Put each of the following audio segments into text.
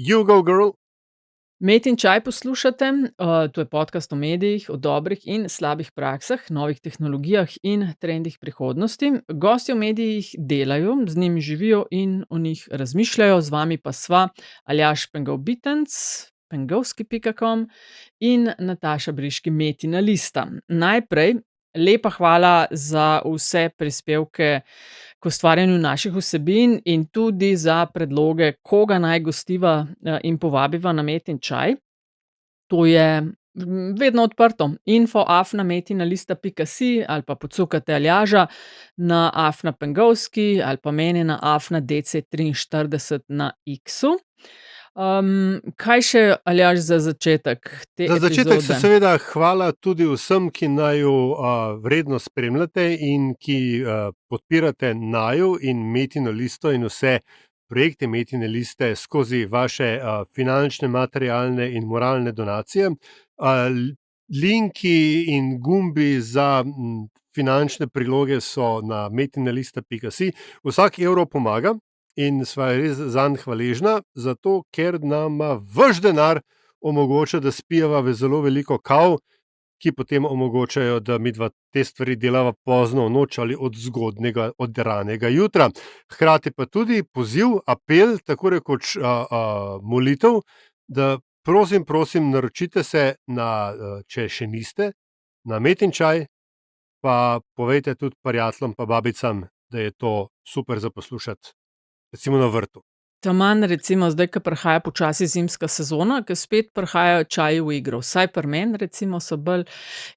You go, girl. Met in čaj poslušate, to je podcast o medijih, o dobrih in slabih praksah, novih tehnologijah in trendih prihodnosti. Gostje v medijih delajo, z njimi živijo in o njih razmišljajo, z vami pa sva Aljaž Pengal-Bitenc, pengovski.com in Nataša Briški, Metina lista. Najprej lepa hvala za vse prispevke k ustvarjanju naših vsebin in tudi za predloge, koga naj gostiva in povabiva na Metin čaj. To je vedno odprto. info@metinalista.si ali pa pocukate Aljaža na @pengovski ali pa mene na @dc43 na X-u. Kaj še, Aljaž, za začetek te Za začetek epizode? seveda hvala tudi vsem, ki naju vredno spremljate in ki podpirate naju in Metino listo in vse projekte Metine liste skozi vaše finančne, materialne in moralne donacije. Linki in gumbi za finančne priloge so na metinalista.si. Vsak evro pomaga in sva res zanj hvaležna, zato ker nama vaš denar omogoča, da spijeva zelo veliko kav, ki potem omogočajo, da midva te stvari delava pozno v noč ali od zgodnega, od ranega jutra. Hkrati pa tudi poziv, apel, tako rekoč molitev, da prosim, naročite se na, če še niste, na Metin čaj, pa povejte tudi prijateljem pa babicam, da je to super za poslušati, recimo na vrtu. Taman recimo zdaj, ko prihaja počasi zimska sezona, ko spet prihajajo čaji v igro. Vsaj pri meni recimo so bolj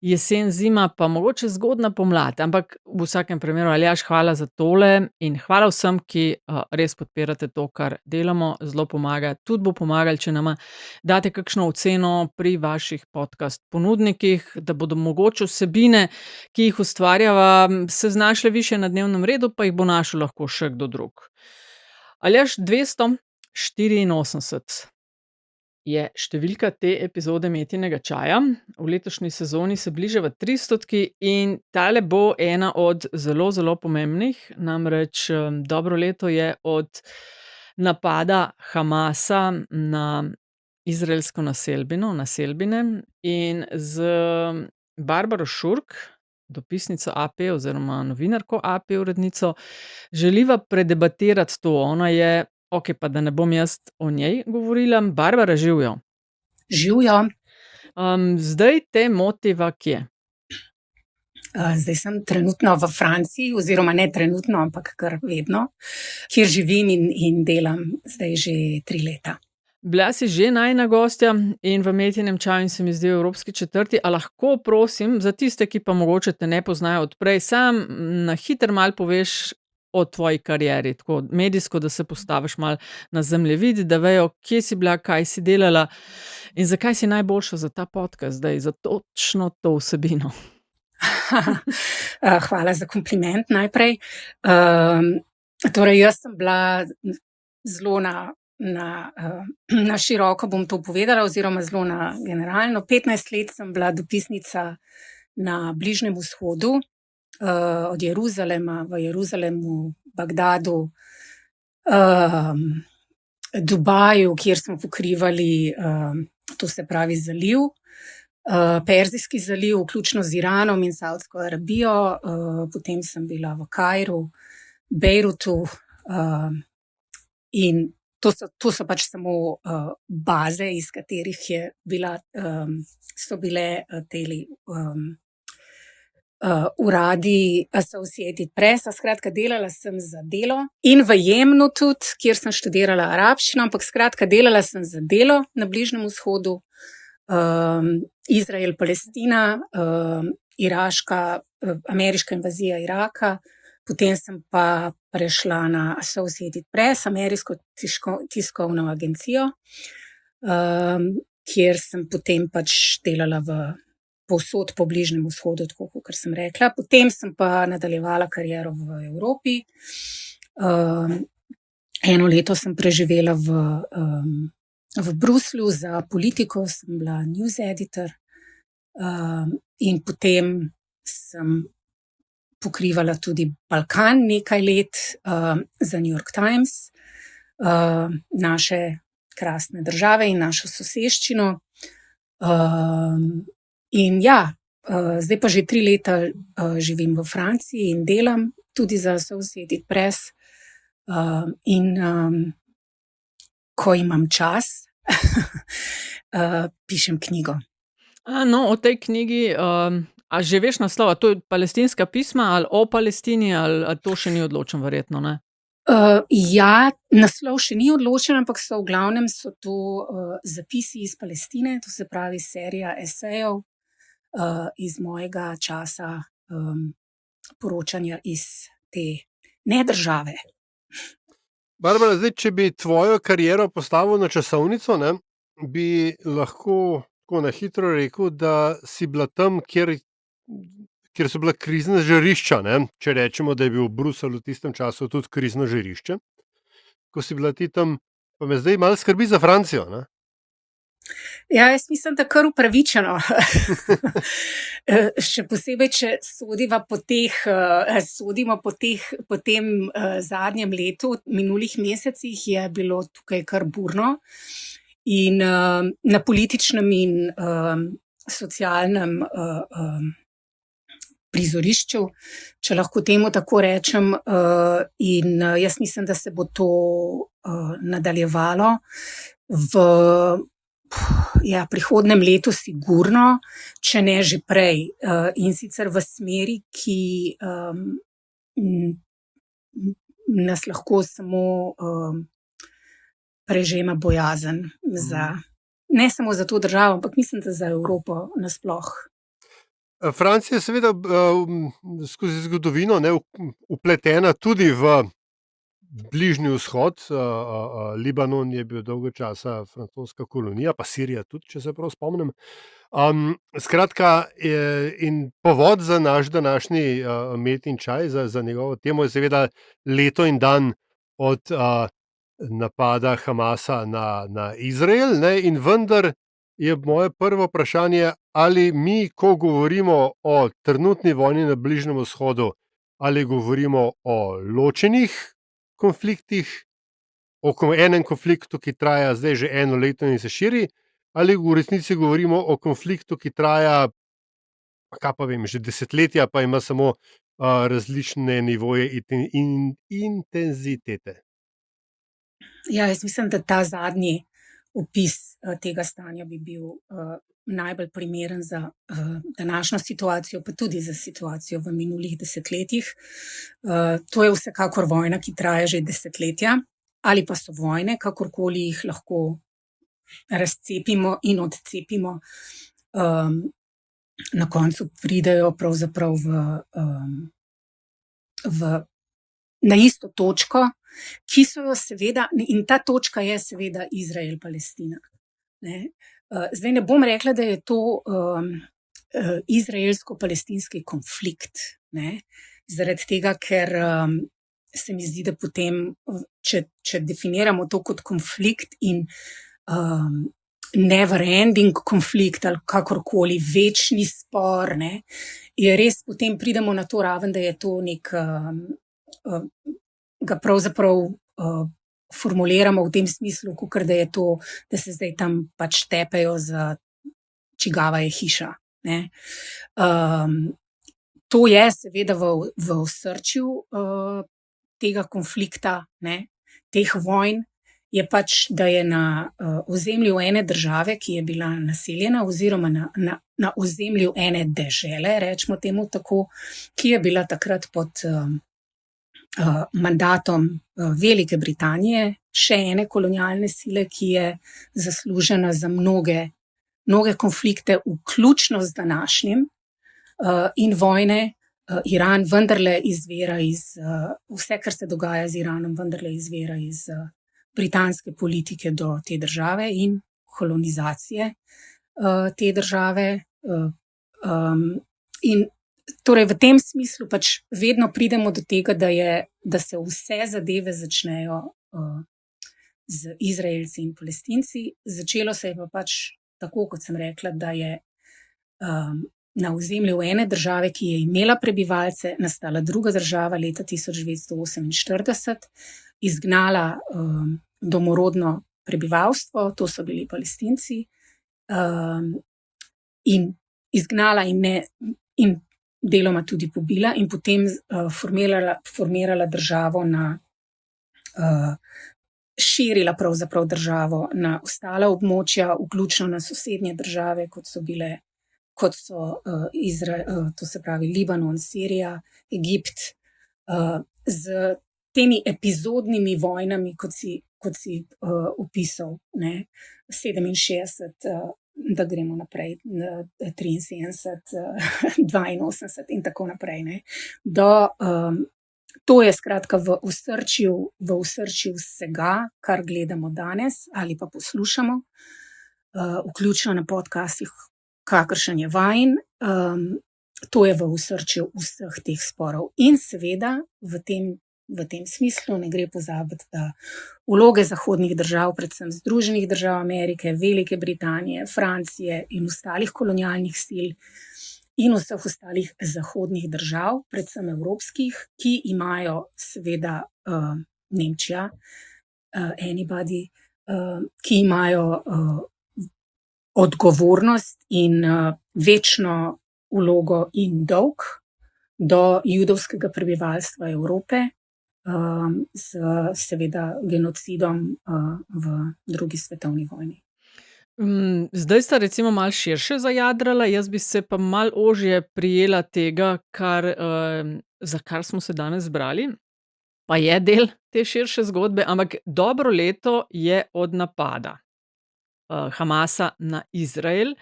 jesen, zima pa mogoče zgodnja pomlad. Ampak v vsakem primeru, Aljaž, hvala za tole in hvala vsem, ki res podpirate to, kar delamo. Zelo pomaga. Tudi bo pomagalo, če nama date kakšno oceno pri vaših podcast ponudnikih, da bodo mogoče vsebine, ki jih ustvarjava, se znašle višje na dnevnem redu, pa jih bo našel lahko še kdo drug. Aljaž, 284 je številka te epizode Metinega čaja. V letošnji sezoni se bližava 300 in tale bo ena od zelo, zelo pomembnih. Namreč dobro leto je od napada Hamasa na izraelsko naselbine in z Barbaro Šurk, dopisnico AP oziroma novinarko AP, urednico, želiva predebatirati to. Ona je, okej, pa da ne bom jaz o njej govorila. Barbara, živjo. Živjo. Zdaj te motiva kje? Zdaj sem trenutno v Franciji, oziroma ne trenutno, ampak kar vedno, kjer živim in delam zdaj že 3 leta. Bila si že najina gostja in v Metinem čaju in se mi zdi v Evropski četrti. A lahko, prosim, za tiste, ki pa mogoče te ne poznajo od prej, sam na hitro malo poveš o tvoji karieri, tako medijsko, da se postaviš malo na zemljevid, da vejo, kje si bila, kaj si delala in zakaj si najboljša za ta podcast zdaj, za točno to vsebino. Hvala za kompliment najprej. Torej, jaz sem bila zelo na široko, bom to povedala, oziroma zelo na generalno. 15 let sem bila dopisnica na Bližnjem vzhodu, od Jeruzalema, v Jeruzalemu, Bagdadu, Dubaju, kjer smo pokrivali, to se pravi zaliv, Perzijski zaliv, vključno z Iranom in Savdsko Arabijo. Potem sem bila v Kairu, Bejrutu, in to so pač samo baze, iz katerih so bile teli uradi Associated Press. Skratka, delala sem za Delo in v Jemnu tudi, kjer sem študirala arabščino, ampak skratka, delala sem za Delo na Bližnjem vzhodu, Izrael, Palestina, ameriška invazija Iraka. Potem sem pa prešla na Associated Press, ameriško tiskovno agencijo, kjer sem potem pač delala povsod po Bližnjem vzhodu, tako kot sem rekla. Potem sem pa nadaljevala kariero v Evropi. 1 leto sem preživela v Bruslju za Politiko, sem bila news editor, in potem sem pokrivala tudi Balkan nekaj let za New York Times, naše krasne države in našo soseščino. In ja, zdaj pa že 3 leta živim v Franciji in delam tudi za Associated Press. In ko imam čas, pišem knjigo. No, o tej knjigi, a že veš naslov, a to je palestinska pisma ali o Palestini, ali to še ni odločen, verjetno, ne? Ja, naslov še ni odločen, ampak v glavnem so to zapisi iz Palestine, to se pravi serija esejev iz mojega časa poročanja iz te nedržave. Barbara, zdaj, če bi tvojo kariero postavil na časovnico, ne, bi lahko tako na hitro rekel, da si bila tam, kjer so bila krizna žarišča, ne? Če rečemo, da je bil Bruselj v tistem času tudi krizno žarišče. Ko si bila ti tam, pa me zdaj malo skrbi za Francijo, ne? Ja, jaz mislim, da kar upravičeno. Še posebej, če sodimo po tem zadnjem letu, minulih mesecih je bilo tukaj kar burno in na političnem in socialnem prizorišču, če lahko temu tako rečem, in jaz mislim, da se bo to nadaljevalo v prihodnjem letu sigurno, če ne že prej, in sicer v smeri, ki nas lahko samo prežema bojazen ne samo za to državo, ampak mislim, da za Evropo nasploh. Francija je seveda skozi zgodovino vpletena tudi v Bližnji vzhod. Libanon je bil dolgo časa francoska kolonija, pa Sirija tudi, če se prav spomnim. Skratka, in povod za naš današnji met in čaj, za njegovo temo je seveda leto in dan od napada Hamasa na Izrael, ne, in vendar je moje prvo vprašanje, ali mi, ko govorimo o trenutni vojni na Bližnjem vzhodu, ali govorimo o ločenih konfliktih, o enem konfliktu, ki traja zdaj že 1 leto in se širi, ali v resnici govorimo o konfliktu, ki traja, kaj pa vem, že desetletja, pa ima samo različne nivoje in intenzitete. Ja, jaz mislim, da ta zadnji opis tega stanja bi bil najbolj primeren za današnjo situacijo, pa tudi za situacijo v minulih desetletjih. To je vsekakor vojna, ki traja že desetletja, ali pa so vojne, kakorkoli jih lahko razcepimo in odcepimo, na koncu pridejo pravzaprav na isto točko, ki so jo seveda, in ta točka je seveda Izrael-Palestina. Zdaj ne bom rekla, da je to izraelsko-palestinski konflikt, zaradi tega, ker se mi zdi, da potem, če definiramo to kot konflikt in never ending konflikt ali kakorkoli, večni spor, je res, potem pridemo na to raven, da je to nek, ga pravzaprav formuliramo v tem smislu, kakor da je to, da se zdaj tam pač tepejo za čigava je hiša. To je seveda v osrčju tega konflikta, teh vojn, je pač, da je na ozemlju ene države, ki je bila naseljena, oziroma na ozemlju ene dežele, rečemo temu tako, ki je bila takrat pod mandatom Velike Britanije, še ene kolonialne sile, ki je zaslužena za mnoge konflikte, vključno z današnjim, in vojne. Iran vendarle izvira iz, vse, kar se dogaja z Iranom, vendarle izvira iz britanske politike do te države in kolonizacije te države. In torej v tem smislu pač vedno pridemo do tega, da se vse zadeve začnejo z Izraelci in Palestinci. Začelo se je pa pač tako, kot sem rekla, da je na ozemlju ene države, ki je imela prebivalce, nastala druga država leta 1948, izgnala domorodno prebivalstvo, to so bili Palestinci, in izgnala in deloma tudi pobila in potem formirala državo širila pravzaprav državo na ostala območja, vključno na sosednje države, kot so to se pravi Libanon, Sirija, Egipt, z temi epizodnimi vojnami, kot si opisal, ne, 67, da gremo naprej, 73, 82 in tako naprej, ne, to je skratka v osrčju vsega, kar gledamo danes ali pa poslušamo, vključno na podcastih, kakršen je vajin, to je v osrčju vseh teh sporov. In seveda v tem smislu ne gre pozabiti, da vloge zahodnih držav, predvsem Združenih držav Amerike, Velike Britanije, Francije in ostalih kolonialnih sil in vseh ostalih zahodnih držav, predvsem evropskih, ki imajo seveda Nemčija, anybody, ki imajo odgovornost in večno vlogo in dolg do judovskega prebivalstva Evrope, z seveda genocidom v drugi svetovni vojni. Zdaj sta recimo malo širše zajadrala, jaz bi se pa malo ožje prijela tega, za kar smo se danes zbrali, pa je del te širše zgodbe, ampak dobro leto je od napada Hamasa na Izrael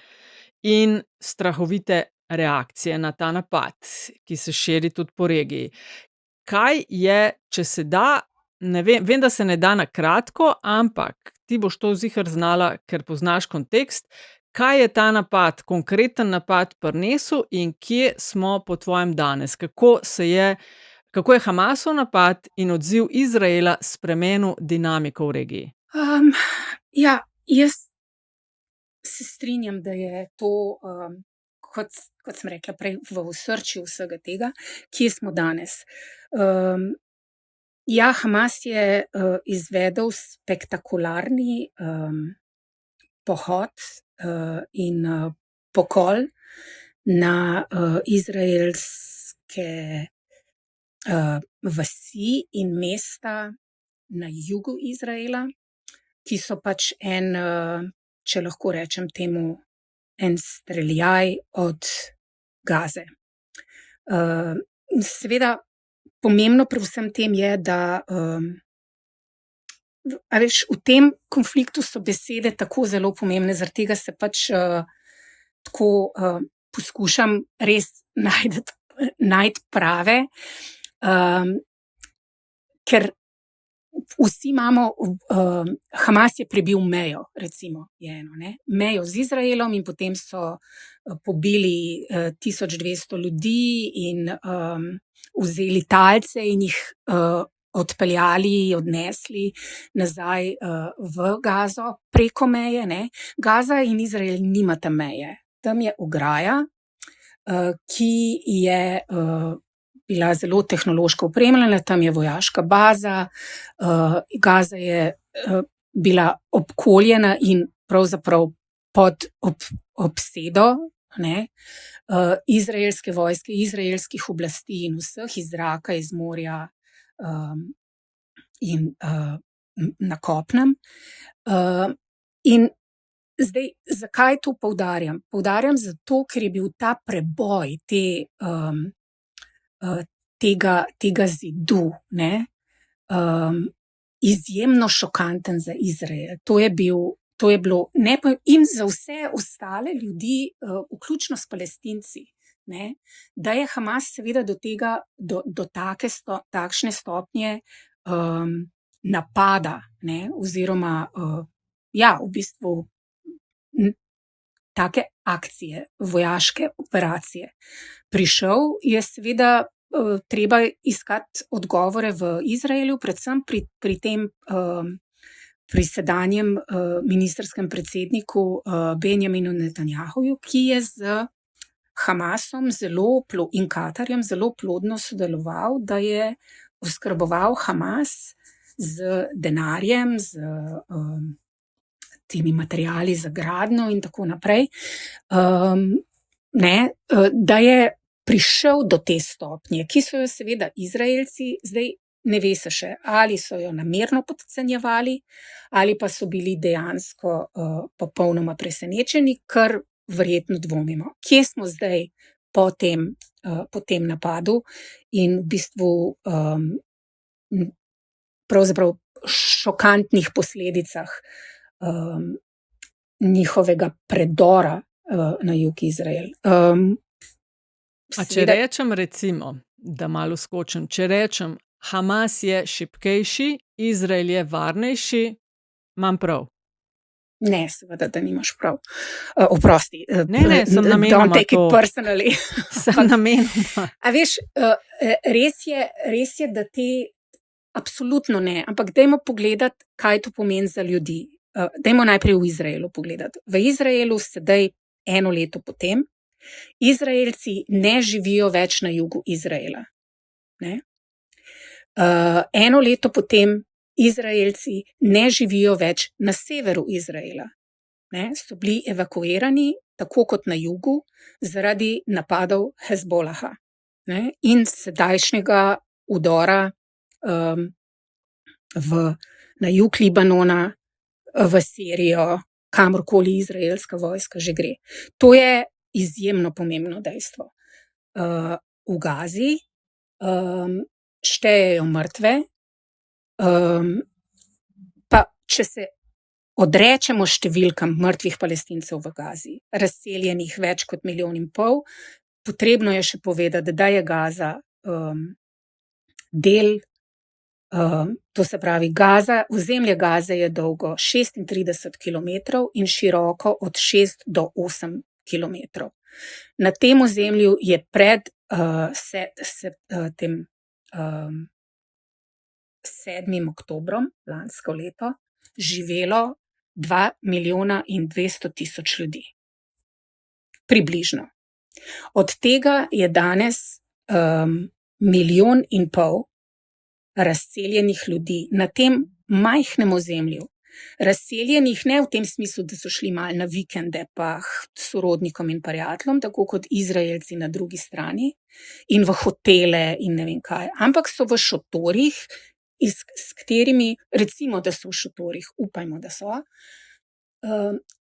in strahovite reakcije na ta napad, ki se širi tudi po regiji. Kaj je, če se da, ne vem, da se ne da na kratko, ampak ti boš to ziher znala, ker poznaš kontekst, kaj je ta napad, konkreten napad prinesel in kje smo po tvojem danes? Kako je Hamasov napad in odziv Izraela spremenil dinamiko v regiji? Ja, jaz se strinjam, da je to, kot sem rekla prej, v osrčju vsega tega, kje smo danes. Ja, Hamas je izvedel spektakularni pohod in pokol na izraelske vasi in mesta na jugu Izraela, ki so pač če lahko rečem temu, en streljaj od Gaze. Seveda, pomembno pri vsem tem je, da v tem konfliktu so besede tako zelo pomembne, zaradi tega se pač tako poskušam res najti prave, ker vsi imamo, Hamas je prebil mejo, recimo, je eno, ne, mejo z Izraelom in potem so pobili 1200 ljudi in vzeli talce in jih odnesli nazaj v Gazo preko meje, ne. Gaza in Izrael nimata meje. Tam je ograja, ki je bila zelo tehnološko opremljena, tam je vojaška baza, Gaza je bila obkoljena in pravzaprav pod obsedo, ne, izraelske vojske, izraelskih oblasti in vseh iz zraka, iz morja in na kopnem. In zdaj, zakaj to poudarjam? Poudarjam zato, ker je bil ta preboj tega zidu, ne, izjemno šokanten za Izrael. To je bilo in za vse ostale ljudi, vključno s Palestinci, ne, da je Hamas seveda do takšne stopnje napada, ne, oziroma ja, v bistvu take akcije, vojaške operacije prišel, je seveda treba iskati odgovore v Izraelu, predvsem pri tem pri sedanjem ministrskem predsedniku Benjaminu Netanjahuju, ki je z Hamasom in Katarjem zelo plodno sodeloval, da je oskrboval Hamas z denarjem, z temi materiali za gradnjo in tako naprej, da je prišel do te stopnje, ki so jo seveda Izraelci, zdaj ne ve se še, ali so jo namerno podcenjevali, ali pa so bili dejansko popolnoma presenečeni, kar verjetno dvomimo. Kje smo zdaj po tem napadu in v bistvu pravzaprav šokantnih posledicah njihovega predora na jug Izrael. A če rečem recimo, da malo skočim, če rečem, Hamas je šibkejši, Izrael je varnejši, imam prav? Ne, seveda, da nimaš prav. Oprosti. Ne, sem namenoma don't take to. it personally. Sem namenoma. A veš, res je, da te absolutno ne, ampak dajmo pogledati, kaj to pomeni za ljudi. Dajmo najprej v Izraelu pogledati. V Izraelu sedaj 1 leto potem, Izraelci ne živijo več na jugu Izraela. Ne? 1 leto potem Izraelci ne živijo več na severu Izraela. Ne? So bili evakuirani, tako kot na jugu, zaradi napadov Hezbolaha, ne? In sedajšnjega udora na jug Libanona, v Sirijo, kamorkoli izraelska vojska že gre. To je izjemno pomembno dejstvo. V Gazi štejejo mrtve, pa če se odrečemo številkam mrtvih Palestincev v Gazi, razseljenih več kot 1,5 milijona, potrebno je še povedati, da je Gaza del, to se pravi ozemlje Gaze je dolgo 36 kilometrov in široko od 6 do 8 kilometrov. Na tem ozemlju je pred tem 7. oktobrom lansko leto živelo 2.200.000 ljudi. Približno. Od tega je danes 1,5 milijona razseljenih ljudi na tem majhnem ozemlju. Razseljenih ne v tem smislu, da so šli malo na vikende pa sorodnikom in prijateljem, tako kot Izraelci na drugi strani, in v hotele in ne vem kaj, ampak so v šotorih, s katerimi, recimo, da so v šotorih, upajmo, da so,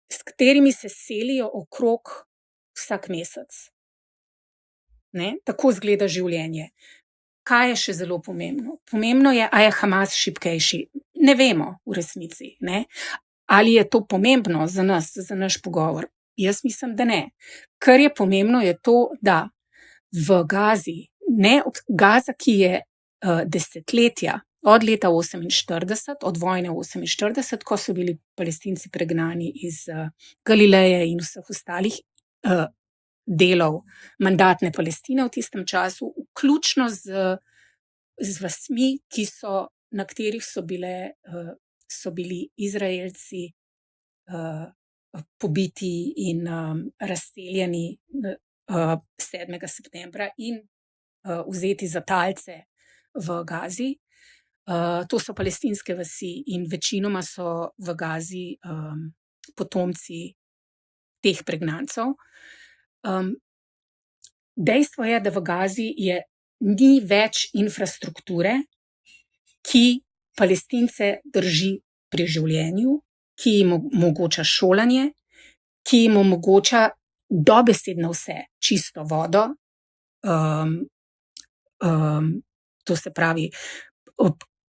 s katerimi se selijo okrog vsak mesec. Ne? Tako izgleda življenje. Kaj je še zelo pomembno? Pomembno je, a je Hamas šibkejši. Ne vemo v resnici. Ne? Ali je to pomembno za nas, za naš pogovor? Jaz mislim, da ne. Kar je pomembno je to, da v Gazi, Gaza, ki je desetletja, od leta 1948, od vojne 1948, ko so bili Palestinci pregnani iz Galileje in vseh ostalih delov mandatne Palestine v tistem času, vključno z vasmi, na katerih so bili Izraelci pobiti in razseljeni 7. septembra in vzeti za talce v Gazi. To so palestinske vasi in večinoma so v Gazi potomci teh pregnancev. Dejstvo je, da v Gazi ni več infrastrukture, ki Palestince drži pri življenju, ki jim omogoča šolanje, ki jim omogoča dobesedno vse, čisto vodo, to se pravi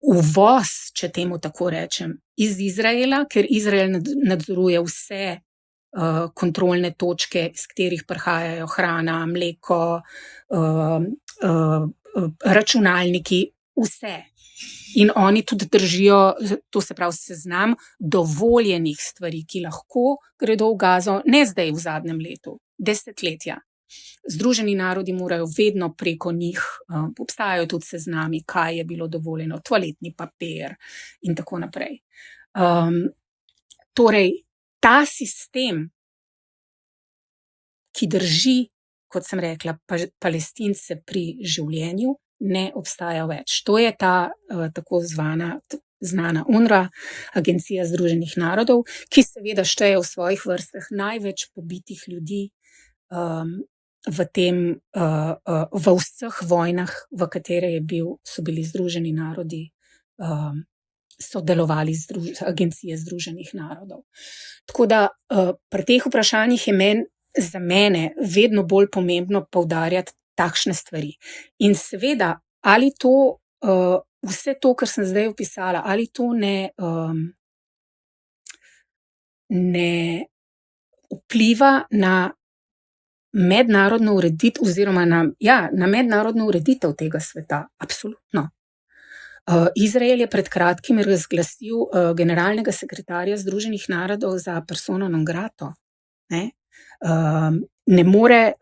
uvoz, če temu tako rečem, iz Izraela, ker Izrael nadzoruje vse kontrolne točke, iz katerih prihajajo hrana, mleko, računalniki, vse. In oni tudi držijo, to se pravi seznam dovoljenih stvari, ki lahko gredo v Gazo, ne zdaj v zadnjem letu, desetletja. Združeni narodi morajo vedno preko njih, obstajajo tudi seznami, kaj je bilo dovoljeno, toaletni papir in tako naprej. Torej, ta sistem, ki drži, kot sem rekla, Palestince pri življenju, ne obstaja več. To je ta tako zvana, znana UNRWA, Agencija Združenih narodov, ki seveda šteje v svojih vrstah največ pobitih ljudi v vseh vojnah, v katere so bili Združeni narodi, so delovali Agencije Združenih narodov. Tako da pri teh vprašanjih je za mene vedno bolj pomembno poudarjati takšne stvari. In seveda, ali to, vse to, kar sem zdaj opisala, ali to ne vpliva na mednarodno ureditev oziroma na mednarodno ureditev tega sveta. Absolutno. Izrael je pred kratkim razglasil generalnega sekretarja Združenih narodov za persona non grata. Ne more,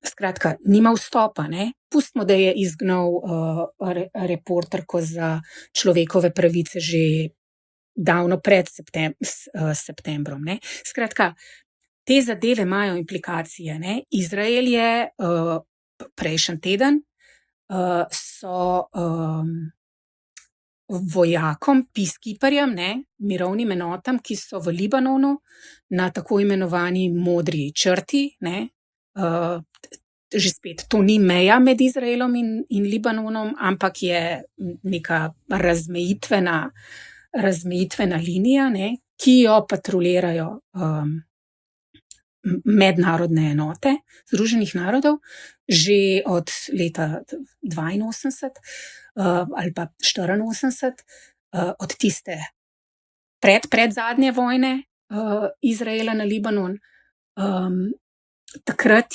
skratka, nima vstopa. Pustimo, da je izgnal reporterko za človekove pravice že davno pred septembrom. Skratka, te zadeve imajo implikacije. Izrael je prejšnji teden so vojakom, peacekeeperjem, mirovnim enotam, ki so v Libanonu na tako imenovani modri črti, že spet, to ni meja med Izraelom in Libanonom, ampak je neka razmejitvena linija, ki jo patrulirajo mednarodne enote Združenih narodov že od leta 82 ali pa 84, od tiste predzadnje vojne Izraela na Libanon. Takrat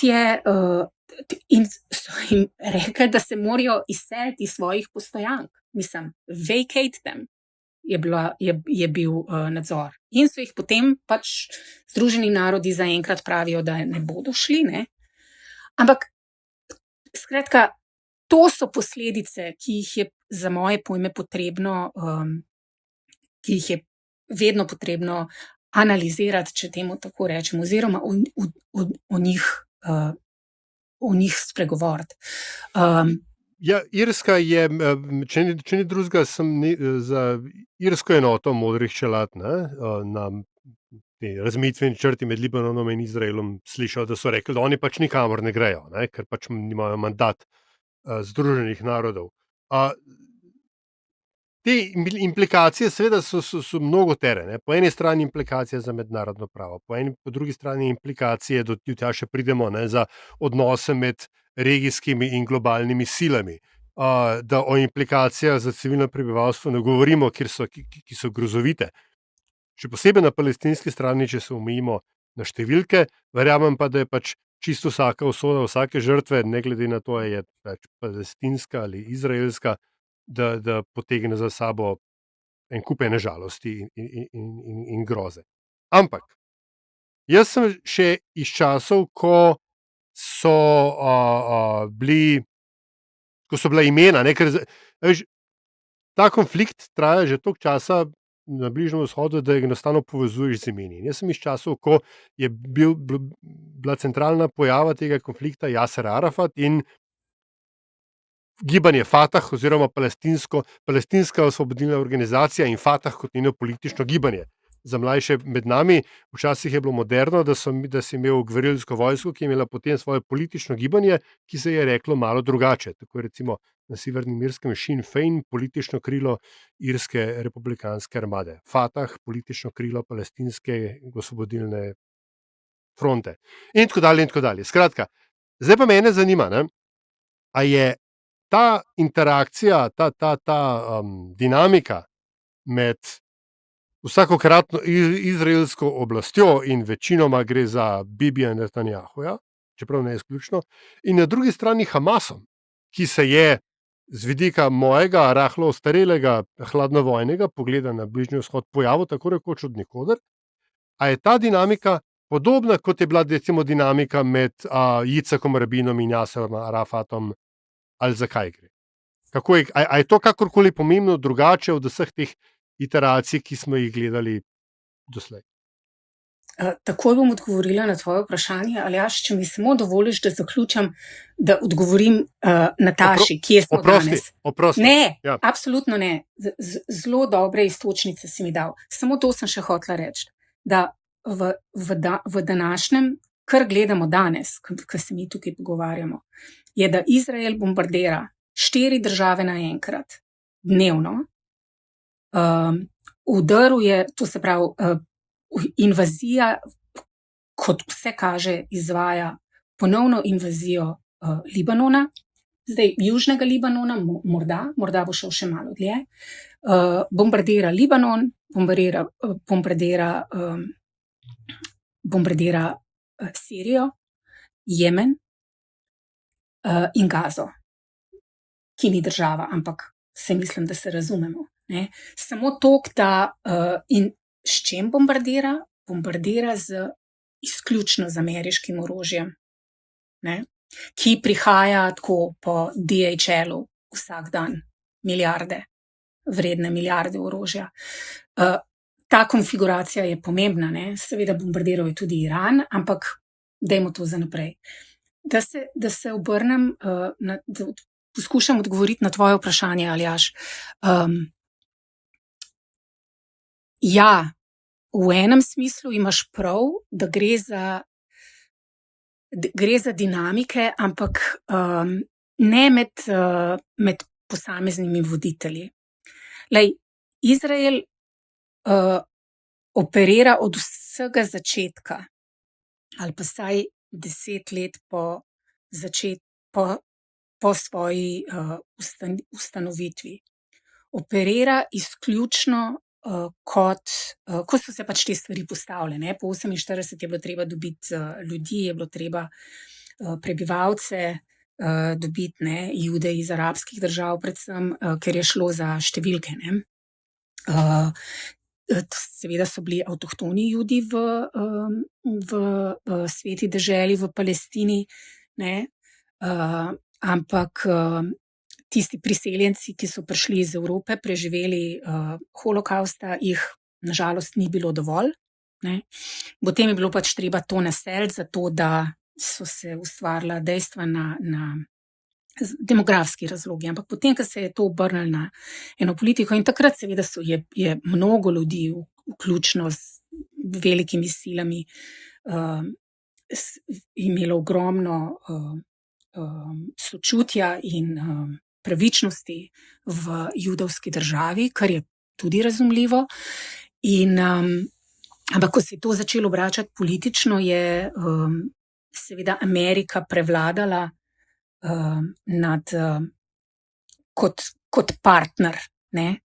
in so jim rekli, da se morajo izseliti iz svojih postojank. Mislim, vacate them. Je bil nadzor. In so jih potem pač Združeni narodi zaenkrat pravijo, da ne bodo šli. Ampak, skratka, to so posledice, ki jih je za moje pojme potrebno, ki jih je vedno potrebno analizirati, če temu tako rečem, oziroma o njih spregovoriti. Ja, Irska je, če ni drugega, sem za irsko enoto modrih čelad na razmejitveni črti med Libanonom in Izraelom slišal, da so rekli, da oni pač nikamor ne grejo, ker pač nimajo mandat Združenih narodov. Te implikacije seveda so mnogotere. Po eni strani implikacije za mednarodno pravo, po drugi strani implikacije, do tja še pridemo, za odnose med regijskimi in globalnimi silami. Da o implikacijah za civilno prebivalstvo ne govorimo, ki so grozovite. Še posebej na palestinski strani, če se omejimo na številke, verjamem pa, da je pač čisto vsaka usoda, vsake žrtve, ne glede na to, je pač palestinska ali izraelska, da potegne za sabo en kup ene žalosti in groze. Ampak, jaz sem še iz časov, ko so bila imena, ker ta konflikt traja že toliko časa na Bližnjem vzhodu, da ga enostavno povezuješ z imeni. Jaz sem iz časov, ko je bila centralna pojava tega konflikta Jaser Arafat in gibanje Fatah oziroma palestinska osvobodilna organizacija in Fatah kot njeno politično gibanje. Za mlajše med nami, včasih je bilo moderno, da si imel gverilsko vojsko, ki je imela potem svoje politično gibanje, ki se je reklo malo drugače. Tako je recimo na Severnem Irskem Sinn Fein, politično krilo Irske republikanske armade. Fatah, politično krilo palestinske osvobodilne fronte. In tako dalje, in tako dalje. Skratka, zdaj pa mene zanima, a je ta interakcija, ta dinamika med vsakokratno izraelsko oblastjo in večinoma gre za Bibija Netanjahuja, čeprav ne izključno, in na drugi strani Hamasom, ki se je z vidika mojega rahlo ostarelega hladnovojnega pogleda na Bližnji vzhod pojavil tako rekoč od nikoder, a je ta dinamika podobna, kot je bila recimo dinamika med Yitzhakom Rabinom in Jaserom Arafatom, ali zakaj gre? A je to kakorkoli pomembno drugače od vseh teh iteracij, ki smo jih gledali doslej? Takoj bom odgovorila na tvoje vprašanje, Aljaž, če mi samo dovoliš, da zaključim, da odgovorim Nataši, kje smo danes. Oprosti. Ne, Ja. absolutno ne. Zelo dobre iztočnice si mi dal. Samo to sem še hotela reči, da v današnjem, kar gledamo danes, ko se mi tukaj pogovarjamo, je, da Izrael bombardira 4 države naenkrat, dnevno. Udaril je, to se pravi, invazija, kot vse kaže, izvaja ponovno invazijo Libanona, zdaj južnega Libanona, morda bo šel še malo dlje, bombardira Libanon, bombardira Sirijo, Jemen in Gazo, ki ni država, ampak se mislim, da se razumemo. Ne? Samo toliko, da in s čim bombardira? Bombardira izključno z ameriškim orožjem, ne? Ki prihaja tako po DHL-u vsak dan, vredne milijarde orožja. Ta konfiguracija je pomembna, ne? Seveda bombardiral je tudi Iran, ampak dajmo to za naprej. Da se obrnem, da poskušam odgovoriti na tvoje vprašanje, Aljaž. Ja, v enem smislu imaš prav, da gre za dinamike, ampak ne med posameznimi voditelji. Lej, Izrael operira od vsega začetka, ali pa vsaj 10 let po svoji ustanovitvi. Operira izključno ko so se pač te stvari postavljene. Po 48 je bilo treba dobiti ljudi, je bilo treba prebivalce dobiti, ne, Jude iz arabskih držav predvsem, ker je šlo za številke, ne. Seveda so bili avtohtoni Judi v sveti deželi v Palestini, ne, ampak tisti priseljenci, ki so prišli iz Evrope, preživeli holokausta, jih nažalost ni bilo dovolj, ne. Potem je bilo pač treba to naseliti, zato da so se ustvarila dejstva na demografski razlogi. Ampak potem, ko se je to obrnilo na eno politiko, in takrat seveda je mnogo ljudi, vključno z velikimi silami, imelo ogromno sočutja in pravičnosti v judovski državi, kar je tudi razumljivo. Ampak ko se je to začelo obračati politično, je seveda Amerika prevladala kot partner, ne.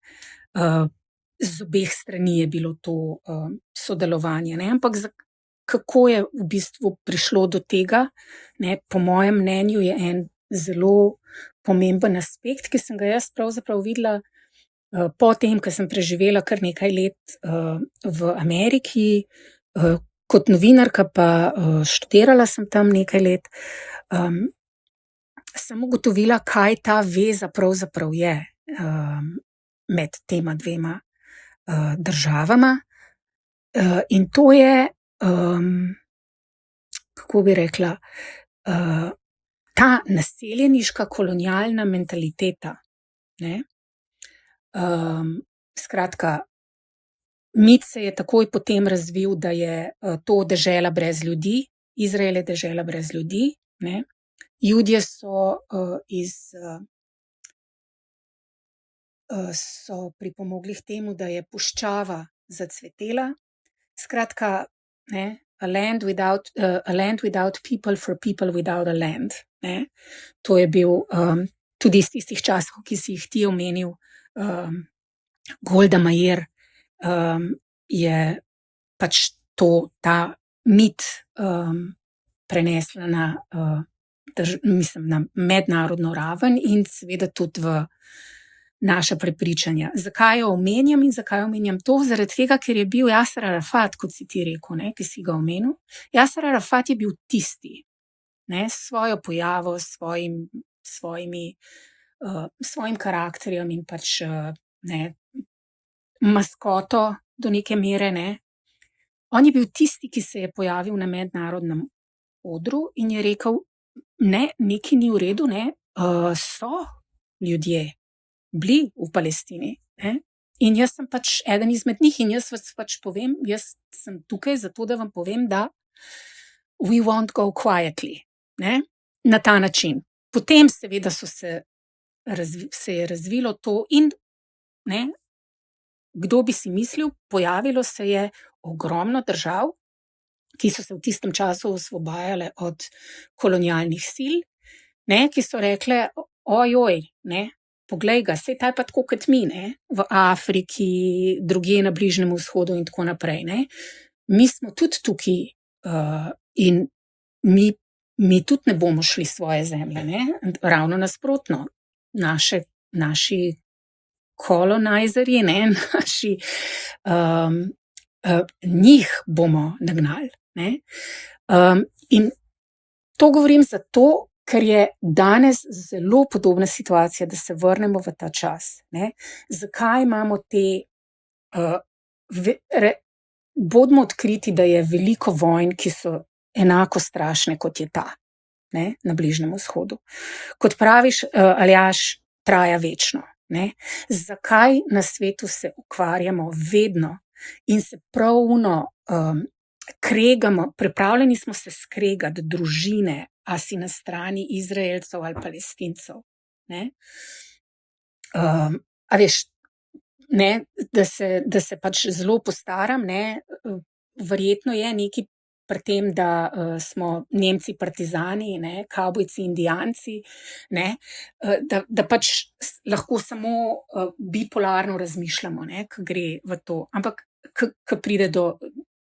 Z obeh strani je bilo to sodelovanje, ne. Ampak kako je v bistvu prišlo do tega, ne, po mojem mnenju je en zelo pomemben aspekt, ki sem ga jaz pravzaprav videla potem, ko sem preživela kar nekaj let v Ameriki, kot novinarka pa študirala sem tam nekaj let, sem ugotovila, kaj ta veza pravzaprav je med tema dvema državama. In to je, kako bi rekla, ta naseljeniška kolonialna mentaliteta, ne. Skratka, mit se je takoj potem razvil, da je to dežela brez ljudi, Izrael je dežela brez ljudi, ne. Judje so pripomogli k temu, da je puščava zacvetela. Skratka, ne, a land without people for people without a land, ne. To je bil tudi iz tistih časov, ki si jih ti omenil, Golda Meir je pač ta mit prenesla na mednarodno raven in seveda tudi v naša prepričanja. Zakaj jo omenjam in zakaj omenjam to? Zaradi tega, ker je bil Jasir Arafat, kot si ti rekel, ne, ki si ga omenil. Jasir Arafat je bil tisti, ne, s svojo pojavo, svojim karakterjem in pač ne, maskoto do neke mere, ne. On je bil tisti, ki se je pojavil na mednarodnem odru in je rekel, ne, nekaj ni v redu, ne, so ljudje bili v Palestini, ne, in jaz sem pač eden izmed njih in jaz vas pač povem, jaz sem tukaj zato, da vam povem, da we won't go quietly, ne, na ta način. Potem seveda se je razvilo to in, ne, kdo bi si mislil, pojavilo se je ogromno držav, ki so se v tistem času osvobajale od kolonialnih sil, ne, ki so rekle, ojoj, ne, poglej ga, saj ta je pa tako kot mi, ne, v Afriki, drugje na Bližnjem vzhodu in tako naprej, ne. Mi smo tudi tukaj in mi tudi ne bomo šli svoje zemlje, ne, ravno nasprotno, naši kolonizerji, ne, njih bomo nagnali, ne. In to govorim zato, ker je danes zelo podobna situacija, da se vrnemo v ta čas, ne. Zakaj imamo bodimo odkriti, da je veliko vojn, ki so enako strašne, kot je ta, ne, na Bližnjem vzhodu. Kot praviš, Aljaž, traja večno, ne. Zakaj na svetu se ukvarjamo vedno in se pravno kregamo, pripravljeni smo se skregati družine, a si na strani Izraelcev ali Palestincev, ne. A veš, ne, da se pač zelo postaram, ne, verjetno je nekaj pri tem, da smo Nemci partizani, ne, kavbojci, indijanci, ne, da pač lahko samo bipolarno razmišljamo, ne, ko gre v to, ampak ko pride do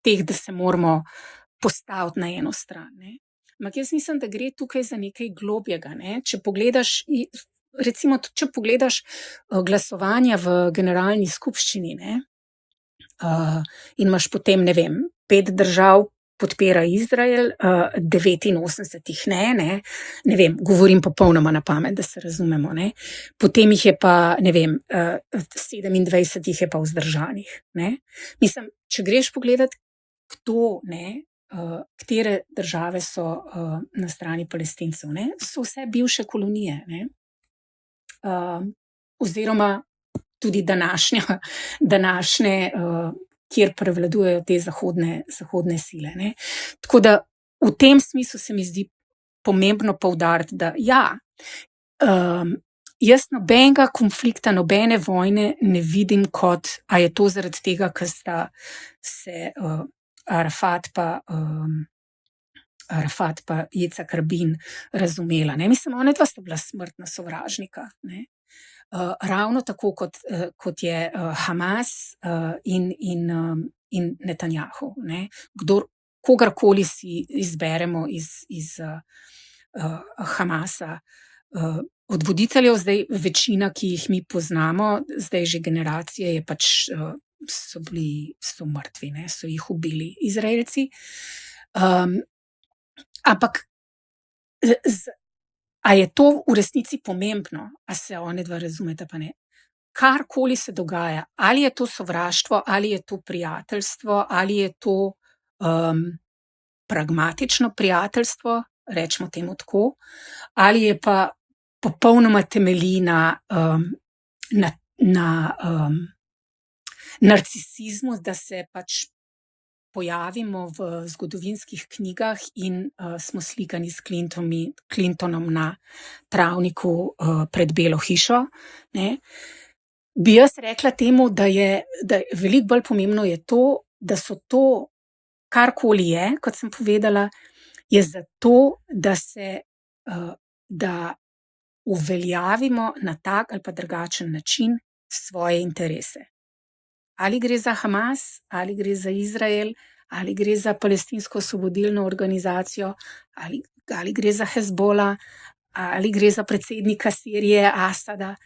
teh, da se moramo postaviti na eno stran, ne. Ampak jaz mislim, da gre tukaj za nekaj globjega, ne. Če pogledaš, recimo, če pogledaš glasovanja v generalni skupščini, ne, in imaš potem, ne vem, 5 držav podpira Izrael, 89 jih ne vem, govorim popolnoma na pamet, da se razumemo, ne. Potem jih je pa, ne vem, 27 jih je pa vzdržanih, ne. Mislim, če greš pogledat, kdo, ne, katere države so na strani Palestincev, ne, so vse bivše kolonije, ne. Oziroma tudi današnje, kjer prevladujejo te zahodne sile, ne. Tako da v tem smislu se mi zdi pomembno poudariti, da ja, jaz nobenega konflikta, nobene vojne ne vidim kot, a je to zaradi tega, ker sta se Arafat pa Jicak Rabin razumela, ne. Mislim, onadva sta bila smrtna sovražnika, ne. Ravno tako kot je Hamas in Netanjahu, ne. Kogarkoli si izberemo iz Hamasa, od voditeljev zdaj večina, ki jih mi poznamo, zdaj že generacije, je pač so mrtvi, ne, so jih ubili Izraelci. Ampak a je to v resnici pomembno, a se onadva razumeta pa ne? Karkoli se dogaja, ali je to sovraštvo, ali je to prijateljstvo, ali je to pragmatično prijateljstvo, rečemo temu tako, ali je pa popolnoma temelji na narcisizmu, da se pač pojavimo v zgodovinskih knjigah in smo slikani s Clintonom na travniku pred Belo hišo, ne. Bi jaz rekla temu, da veliko bolj pomembno je to, da so to, karkoli je, kot sem povedala, je zato, da uveljavimo na tak ali pa drugačen način svoje interese. Ali gre za Hamas, ali gre za Izrael, ali gre za palestinsko osvobodilno organizacijo, ali gre za Hezbola, ali gre za predsednika Sirije Asada,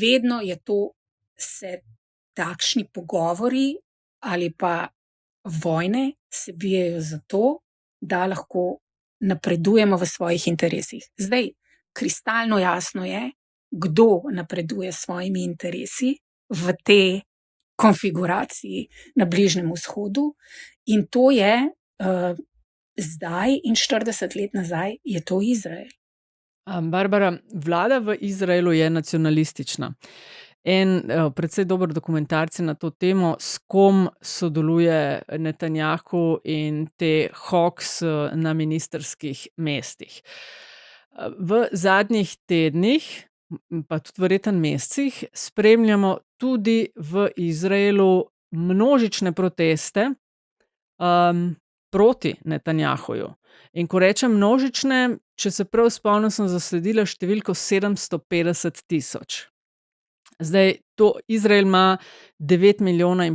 vedno je to, se takšni pogovori ali pa vojne se bijejo zato, da lahko napredujemo v svojih interesih. Zdaj, kristalno jasno je, kdo napreduje s svojimi interesi v te konfiguraciji na Bližnjem vzhodu, in to je zdaj in 40 let nazaj je to Izrael. Barbara, vlada v Izraelu je nacionalistična. En precej dober dokumentarci na to temo, s kom sodeluje Netanjahu in te Hawks na ministrskih mestih. V zadnjih tednih, pa tudi verjetno mesecih, spremljamo tudi v Izraelu množične proteste proti Netanjahuju. In ko rečem množične, če se prav spomnim, sem zasledila številko 750 000. Zdaj, Izrael ima 9,5 milijona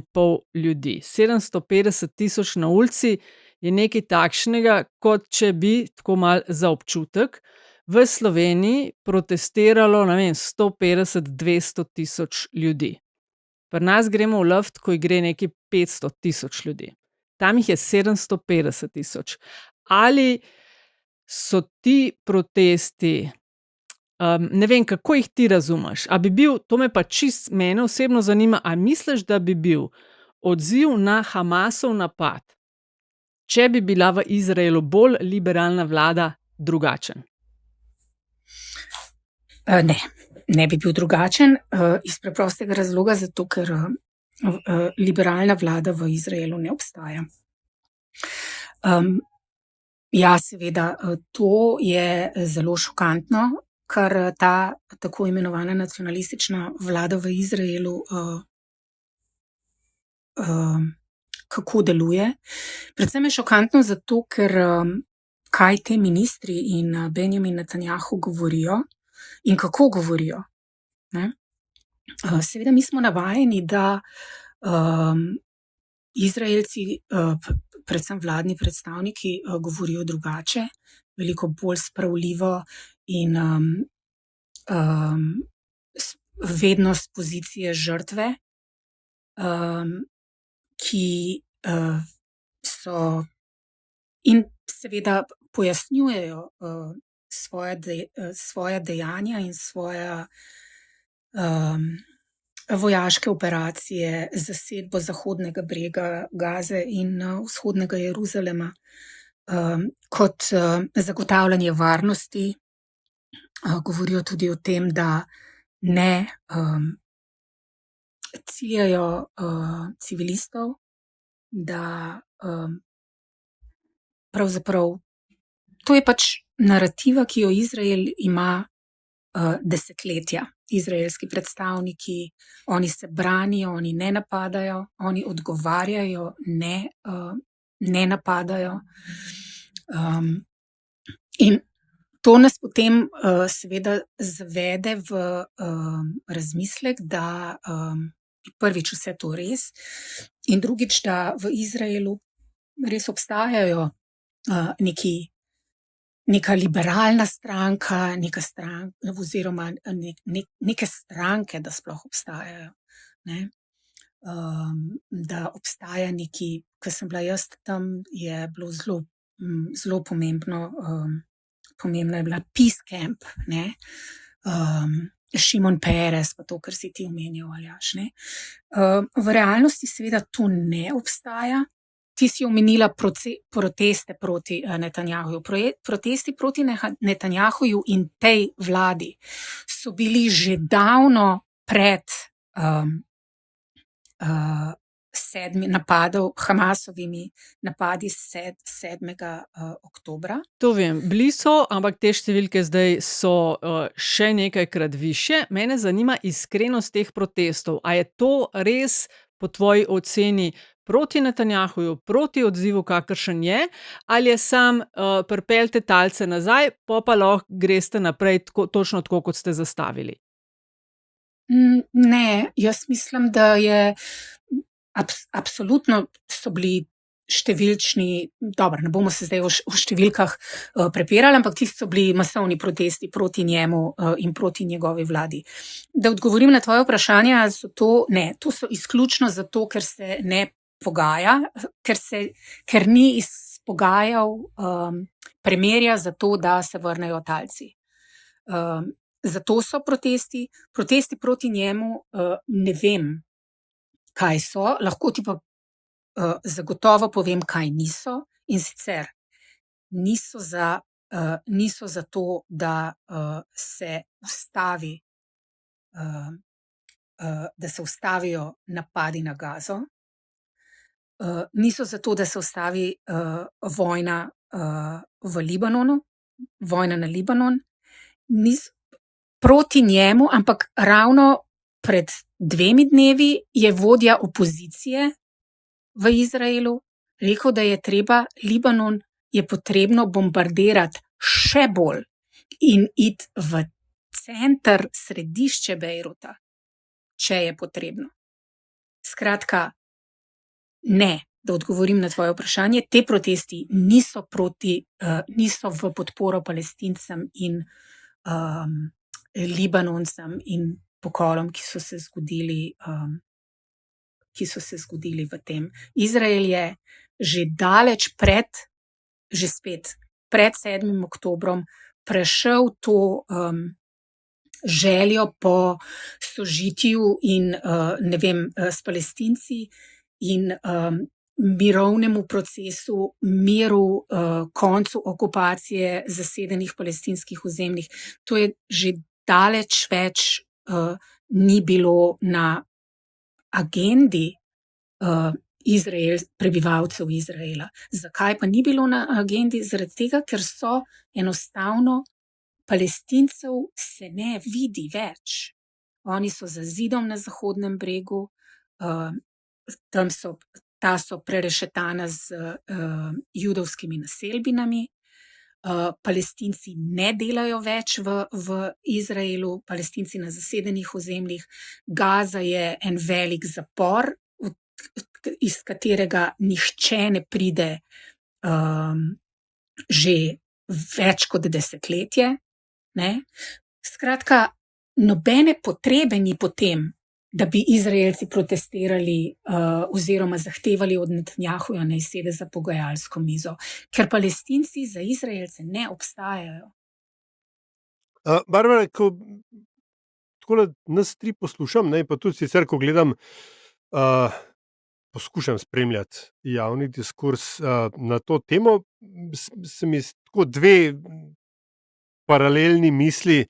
ljudi. 750 000 na ulici je nekaj takšnega, kot če bi, tako mal za občutek, v Sloveniji protestiralo, 150-200 000 ljudi. Pri nas gremo v luft, ko gre nekaj 500 000 ljudi. Tam jih je 750 000. Ali so ti protesti, ne vem, kako jih ti razumeš, a bi bil, to me pa čist mene osebno zanima, a misliš, da bi bil odziv na Hamasov napad, če bi bila v Izraelu bolj liberalna vlada, drugačen? Ne bi bil drugačen, iz preprostega razloga, zato ker liberalna vlada v Izraelu ne obstaja. Ja, seveda, to je zelo šokantno, ker ta tako imenovana nacionalistična vlada v Izraelu kako deluje. Predvsem je šokantno zato, ker kaj te ministri in Benjamin Netanjahu govorijo in kako govorijo. Seveda mi smo navajeni, da Izraelci, predvsem vladni predstavniki, govorijo drugače, veliko bolj spravljivo in vedno z pozicije žrtve, ki so in seveda pojasnjujejo svoja dejanja in svoja vojaške operacije, zasedbo Zahodnega brega Gaze in vzhodnega Jeruzalema, kot zagotavljanje varnosti. Govorijo tudi o tem, da ne ciljajo civilistov, da pravzaprav to je pač narativa, ki jo Izrael ima desetletja. Izraelski predstavniki, oni se branijo, oni ne napadajo, oni odgovarjajo, ne napadajo. In to nas potem seveda zavede v razmislek, da prvič vse to res in drugič, da v Izraelu res obstajajo neka liberalna stranka, oziroma neke stranke, da sploh obstajajo. Da obstaja neki, ko sem bila jaz tam, je bilo zelo pomembno, pomembna je bila Peace Camp, Šimon Peres, pa to, kar si ti omenjal, Aljaž. V realnosti seveda to ne obstaja. Ti si omenila proteste proti Netanjahuju. Protesti proti Netanjahuju in tej vladi so bili že davno pred Hamasovimi napadi 7. oktobra. To vem, bili so, ampak te številke zdaj so še nekajkrat višje. Mene zanima iskrenost teh protestov. A je to res po tvoji oceni proti Netanjahuju, proti odzivu, kakršen je, ali je sam pripeljte talce nazaj, pa lahko greste naprej točno tako, kot ste zastavili? Ne, jaz mislim, da je absolutno so bili številčni, dobro, ne bomo se zdaj v številkah prepirali, ampak ti so bili masovni protesti proti njemu in proti njegovi vladi. Da odgovorim na tvoje vprašanje, to so izključno zato, ker se ne pogaja, ker ni izpogajal premirja za to, da se vrnejo talci. Zato so protesti proti njemu, ne vem, kaj so, lahko ti pa zagotovo povem, kaj niso, in sicer niso za to, da se ustavijo napadi na Gazo, niso za to, da se ustavi vojna v Libanonu, vojna na Libanon, proti njemu, ampak ravno pred 2 dnevi je vodja opozicije v Izraelu rekel, da je Libanon je potrebno bombardirati še bolj in iti v center, središče Bejruta, če je potrebno. Skratka, ne, da odgovorim na tvoje vprašanje, te protesti niso v podporo Palestincem in Libanoncem in pokolom, ki so se zgodili v tem. Izrael je že daleč pred 7. oktobrom prešel to željo po sožitju in s Palestinci in mirovnemu procesu, miru, koncu okupacije zasedenih palestinskih ozemljih. To je že daleč več ni bilo na agendi prebivalcev Izraela. Zakaj pa ni bilo na agendi? Zaradi tega, ker so enostavno Palestincev se ne vidi več. Oni so za zidom na Zahodnem bregu, ta so prerešetana z judovskimi naselbinami. Palestinci ne delajo več v Izraelu, Palestinci na zasedenih ozemljih. Gaza je en velik zapor, iz katerega nihče ne pride že več kot desetletje. Ne? Skratka, nobene potrebe ni potem, da bi Izraelci protestirali oziroma zahtevali od Netanjahuja, naj sede za pogajalsko mizo, ker Palestinci za Izraelce ne obstajajo. Barbara, ko takole nas 3 poslušam, ne, pa tudi sicer, ko gledam, poskušam spremljati javni diskurs na to temo, se mi tako 2 paralelni misli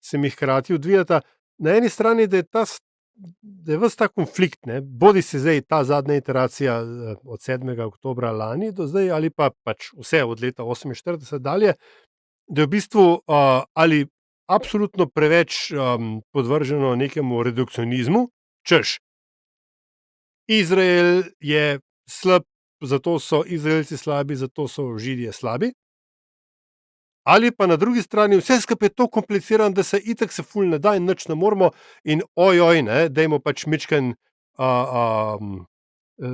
se mi hkrati odvijata. Na eni strani, da je ves ta konflikt, ne, bodi se zdaj ta zadnja iteracija od 7. oktobra lani do zdaj, ali pa pač vse od leta 48 dalje, da je v bistvu ali absolutno preveč podvrženo nekemu redukcionizmu, češ, Izrael je slab, zato so Izraelci slabi, zato so Židje slabi. Ali pa na drugi strani vse skupaj je to komplicirano, da se itak se ful ne da in nič ne moramo in ne, dajmo pač mičken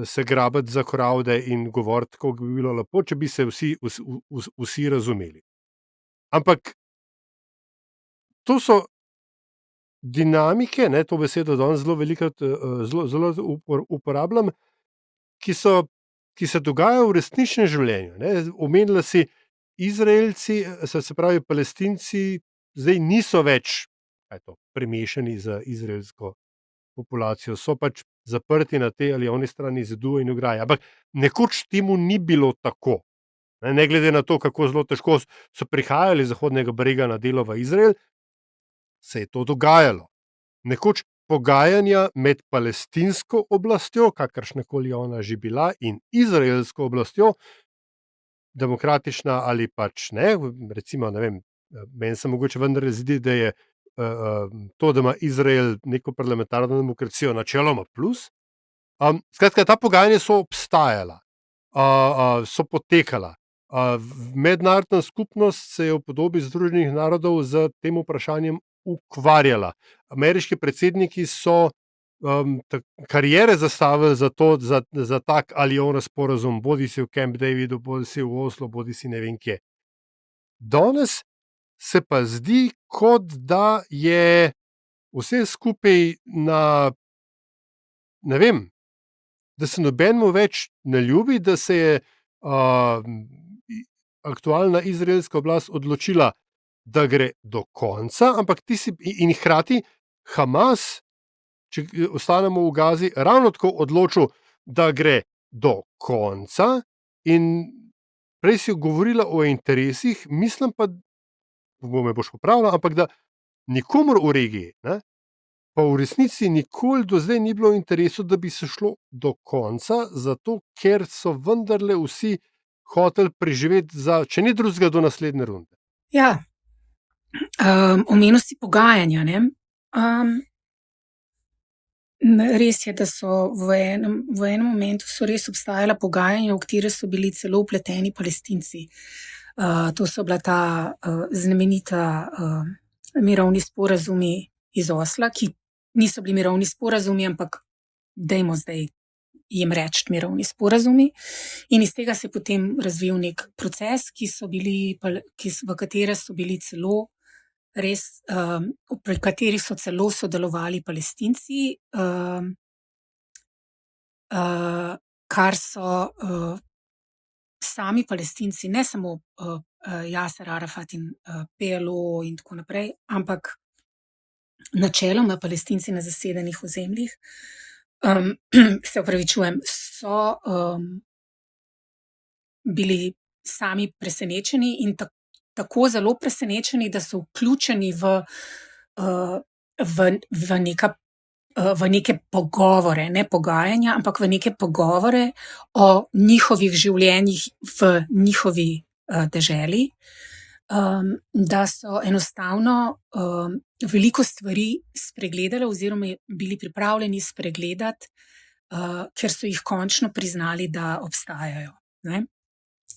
se grabiti za koravde in govoriti, kako bi bilo lepo, če bi se vsi razumeli. Ampak to so dinamike, ne, to besedo danes zelo velikokrat zelo uporabljam, ki se dogajajo v resničnem življenju. Ne. Omenila si, Izraelci, se pravi Palestinci, zdaj niso več premešani z izraelsko populacijo, so pač zaprti na tej ali oni strani zidu in ograje. Ampak nekoč temu ni bilo tako. Ne glede na to, kako zelo težko so prihajali z Zahodnega brega na delo v Izrael, se je to dogajalo. Nekoč pogajanja med palestinsko oblastjo, kakršnakoli ona že bila, in izraelsko oblastjo, demokratična ali pač ne, recimo, ne vem, meni se mogoče vendar zdi, da je to, da ima Izrael neko parlamentarno demokracijo, načeloma plus. Skratka, ta pogajanja so obstajala, so potekala. Mednarodna skupnost se je v podobi Združenih narodov z tem vprašanjem ukvarjala. Ameriški predsedniki so kariere zastavili za tak ali on sporazum, bodi si v Camp Davidu, bodi si v Oslu, bodi si ne vem kje. Danes se pa zdi, kot da je vse skupaj ne vem, da se nobenemu več ne ljubi, da se je aktualna izraelska oblast odločila, da gre do konca, ampak in hkrati Hamas če ostanemo v Gazi, ravno tako odločil, da gre do konca. In prej si govorila o interesih, mislim pa, me boš popravila, ampak da nikomur v regiji, ne, pa v resnici nikoli do zdaj ni bilo interesu, da bi se šlo do konca, zato ker so vendarle vsi hoteli preživeti za, če ni drugega, do naslednje runde. Ja, omenil si pogajanja, ne? Res je, da so v enem momentu so res obstajala pogajanja, v katere so bili celo vpleteni Palestinci. To so bila ta znamenita mirovni sporazumi iz Osla, ki niso bili mirovni sporazumi, ampak dajmo zdaj jim reči mirovni sporazumi. In iz tega se je potem razvil nek proces, v katere so bili celo res, pri katerih so celo sodelovali Palestinci, kar so sami Palestinci, ne samo Jaser Arafat in PLO in tako naprej, ampak načeloma Palestinci na zasedenih ozemljih, se opravičujem, so bili sami presenečeni in tako zelo presenečeni, da so vključeni v neke pogovore, ne pogajanja, ampak v neke pogovore o njihovih življenjih v njihovi deželi, da so enostavno veliko stvari spregledali oziroma bili pripravljeni spregledati, ker so jih končno priznali, da obstajajo. Ne?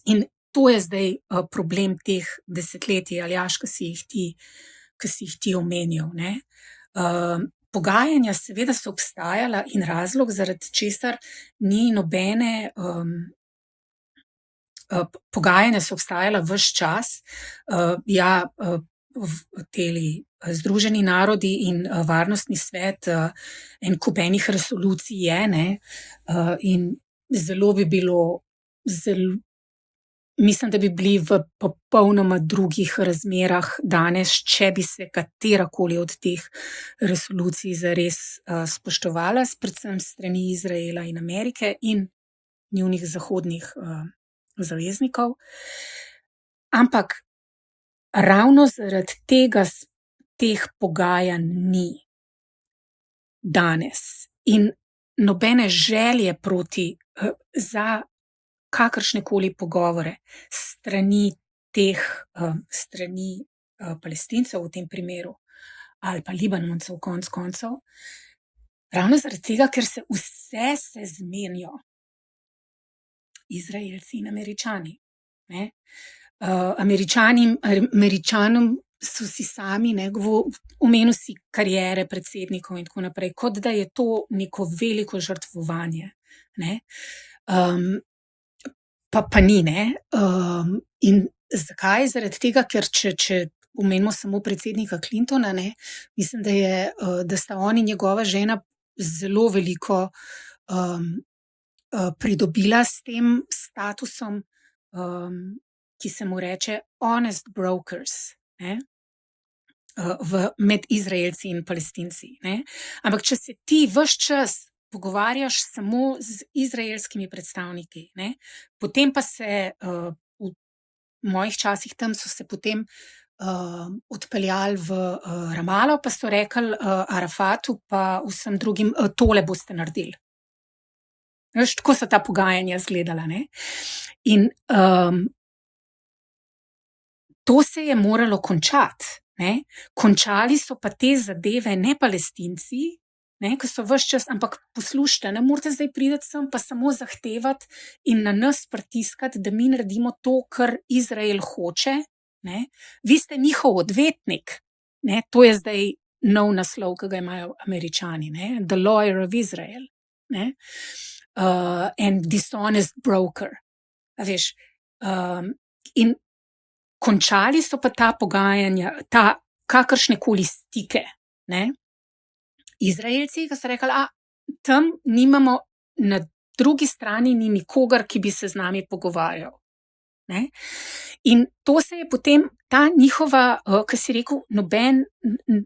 In to je zdaj problem teh desetletij, Aljaž, ki si jih ti omenil. Ne? Pogajanja seveda so obstajala in razlog, zaradi česar ni nobene pogajanja so obstajala ves čas. Združeni narodi in varnostni svet, en kup enih resolucij je, ne, in zelo bi bilo, mislim, da bi bili v popolnoma drugih razmerah danes, če bi se katerakoli od teh resolucij zares spoštovala, predvsem strani Izraela in Amerike in njunih zahodnih zaveznikov. Ampak ravno zaradi teh pogajanj ni danes in nobene želje za kakršnekoli pogovore strani Palestincev v tem primeru ali pa Libanoncev konec koncev, ravno zaradi tega, ker se vse zmenijo Izraelci in Američani. Ne? Američanom so si sami, omenil si kariere predsednikov in tako naprej, kot da je to neko veliko žrtvovanje. Ne? Pa ni, ne? In zakaj? Zaradi tega, ker če omenimo samo predsednika Clintona, ne? Mislim, da sta on in njegova žena zelo veliko pridobila s tem statusom, ki se mu reče honest brokers, ne? Med Izraelci in Palestinci. Ne? Ampak če se ti ves čas pogovarjaš samo z izraelskimi predstavniki, ne? Potem pa se v mojih časih tam so se potem odpeljali v Ramalo, pa so rekli Arafatu pa vsem drugim, tole boste naredili. Veš, tako so ta pogajanja izgledala. Ne? In to se je moralo končati. Ne? Končali so pa te zadeve ne Palestinci, ne, ki so ves čas, ampak poslušajte, ne morate zdaj priti sem pa samo zahtevati in na nas pritiskati, da mi naredimo to, kar Izrael hoče. Ne? Vi ste njihov odvetnik. Ne? To je zdaj nov naslov, ki ga imajo Američani. Ne? The Lawyer of Israel. Ne? And dishonest broker. A veš, in končali so pa ta pogajanja, kakršnekoli stike. Ne? Izraelci, ki so rekli, tam nimamo, na drugi strani ni nikogar, ki bi se z nami pogovarjal. Ne? In to se je potem ta njihova, ki si rekel, noben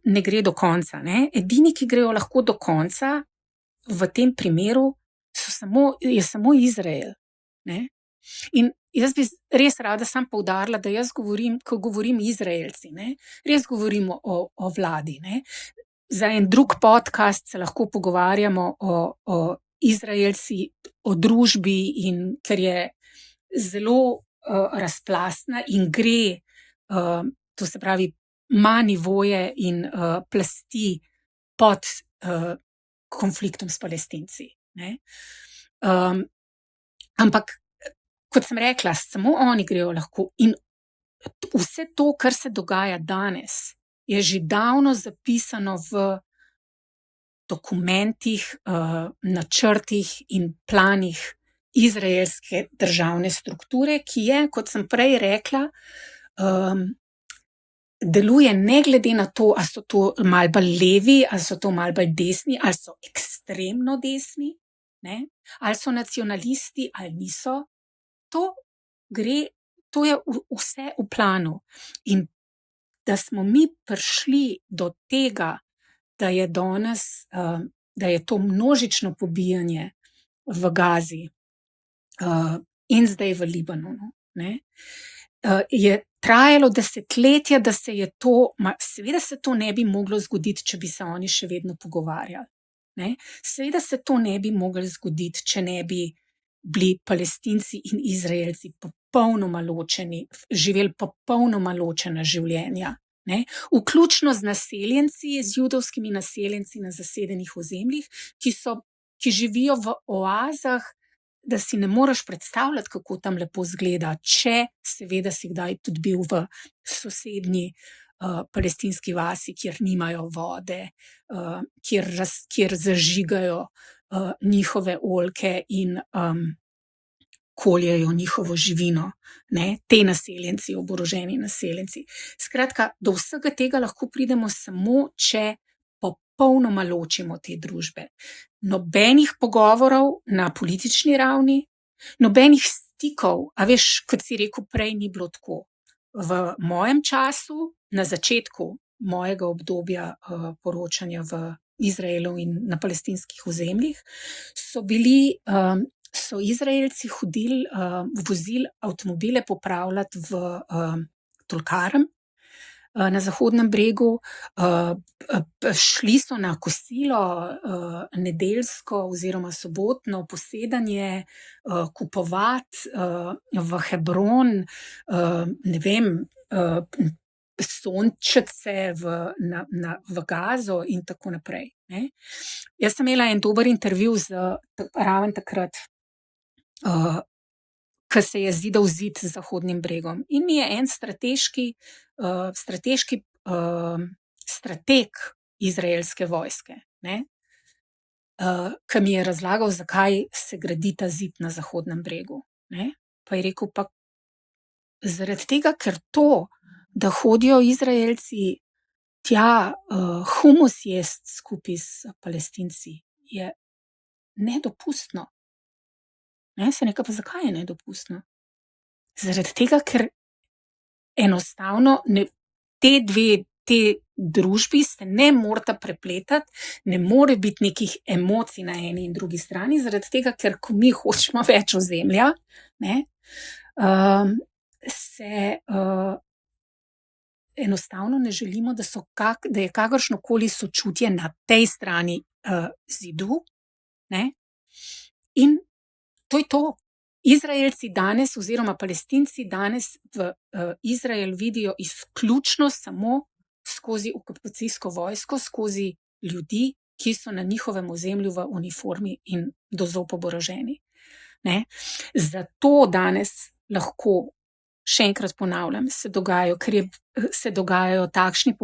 ne gre do konca. Ne? Edini, ki grejo lahko do konca v tem primeru, je samo Izrael. Ne? In jaz bi res rada sam poudarila, da jaz govorim, ko govorim Izraelci, ne? Res govorimo o vladi. Ne? Za en drug podcast se lahko pogovarjamo o Izraelci, o družbi, in ker je zelo razplastna in gre, to se pravi, ima nivoje in plasti pod konfliktom s Palestinci. Ne? Ampak, kot sem rekla, samo oni grejo lahko, in vse to, kar se dogaja danes, je že davno zapisano v dokumentih, načrtih in planih izraelske državne strukture, ki je, kot sem prej rekla, deluje ne glede na to, ali so to malo bolj levi, ali so to malo bolj desni, ali so ekstremno desni, ne? Ali so nacionalisti, ali niso. To je vse v planu. In da smo mi prišli do tega, da je danes, da je to množično pobijanje v Gazi in zdaj v Libanonu, ne, je trajalo desetletja, da se je to, seveda se to ne bi moglo zgoditi, če bi se oni še vedno pogovarjali. Ne. Seveda se to ne bi moglo zgoditi, če ne bi bili Palestinci in Izraelci popolnoma ločeni, živeli popolnoma ločena življenja. Ne? Vključno z naseljenci, z judovskimi naseljenci na zasedenih ozemljih, ki živijo v oazah, da si ne moreš predstavljati, kako tam lepo izgleda, če seveda si kdaj tudi bil v sosednji palestinski vasi, kjer nimajo vode, kjer zažigajo njihove oljke in koljejo njihovo živino, ne? Te naseljenci, oboroženi naseljenci. Skratka, do vsega tega lahko pridemo samo, če popolnoma ločimo te družbe. Nobenih pogovorov na politični ravni, nobenih stikov, a veš, kot si rekel prej, ni bilo tako. V mojem času, na začetku mojega obdobja poročanja v Izraelu in na palestinskih ozemljih, so Izraelci hodili, vozili avtomobile popravljati v Tulkarem na Zahodnem bregu, šli so na kosilo nedeljsko oziroma sobotno posedanje, kupovati v Hebron, ne vem, sončece v Gazo in tako naprej. Ne? Jaz sem imela en dober intervju ravno takrat, ko se je zidal zid z Zahodnim bregom. In mi je en strateg izraelske vojske, ne? Ki mi je razlagal, zakaj se gradi ta zid na Zahodnem bregu. Ne? Pa je rekel, pa zaradi tega, ker to, da hodijo Izraelci tja humus jest skupaj s Palestinci, je nedopustno. Ne, se nekaj, pa zakaj je nedopustno? Zaradi tega, ker enostavno te družbi se ne morata prepletati, ne more biti nekih emocij na eni in drugi strani, zaradi tega, ker ko mi hočemo več ozemlja, ne, enostavno ne želimo, da je kakršnokoli sočutje na tej strani zidu, ne, in to je to. Izraelci danes oziroma Palestinci danes v Izrael vidijo izključno samo skozi okupacijsko vojsko, skozi ljudi, ki so na njihovem ozemlju v uniformi in do zob oboroženi. Ne? Zato danes lahko, še enkrat ponavljam, se dogajajo takšni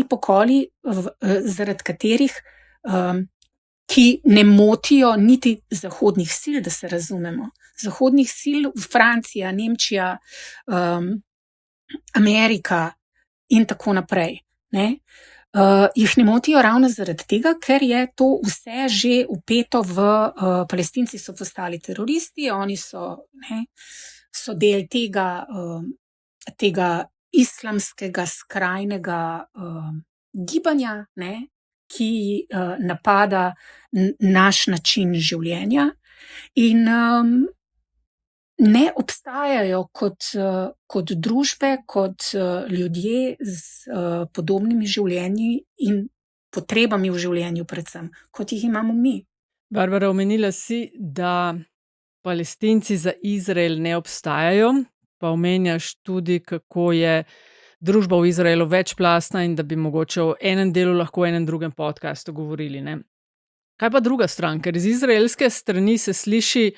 pokoli, zaradi katerih ki ne motijo niti zahodnih sil, da se razumemo. Zahodnih sil, Francija, Nemčija, Amerika in tako naprej. Ne? jih ne motijo ravno zaradi tega, ker je to vse že vpeto v Palestinci so postali teroristi, oni so del tega islamskega skrajnega gibanja, ki napada naš način življenja in ne obstajajo kot družbe, kot ljudje z podobnimi življenji in potrebami v življenju predvsem, kot jih imamo mi. Barbara, omenila si, da Palestinci za Izrael ne obstajajo, pa omenjaš tudi, kako je družba v Izraelu večplastna in da bi mogoče o enem delu lahko v enem drugem podcastu govorili, ne? Kaj pa druga stran? Ker iz izraelske strani se sliši,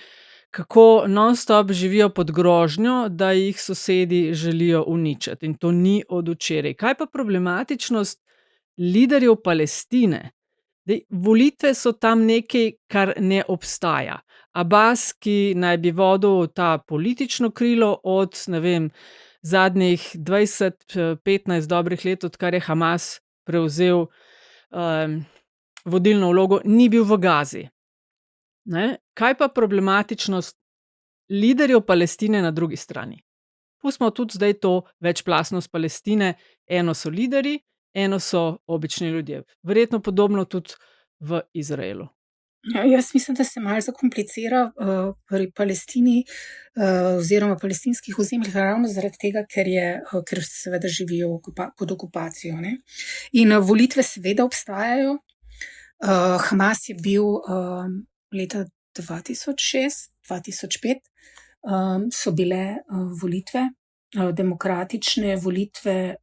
kako non-stop živijo pod grožnjo, da jih sosedi želijo uničiti. In to ni od včeraj. Kaj pa problematičnost liderjev Palestine? Volitve so tam nekaj, kar ne obstaja. Abbas, ki naj bi vodil ta politično krilo od, ne vem, zadnjih 20-15 dobrih let, odkar je Hamas prevzel vodilno vlogo, ni bil v Gazi. Ne? Kaj pa problematičnost liderjev Palestine na drugi strani? Pustimo tudi zdaj to večplastnost Palestine. Eno so lideri, eno so obični ljudje. Verjetno podobno tudi v Izraelu. Jaz mislim, da se malo zakomplicira pri Palestini oziroma palestinskih ozemljih ravno zaradi tega, ker seveda živijo pod okupacijo. Ne? In volitve seveda obstajajo. Hamas je bil leta 2006-2005 so bile volitve, demokratične volitve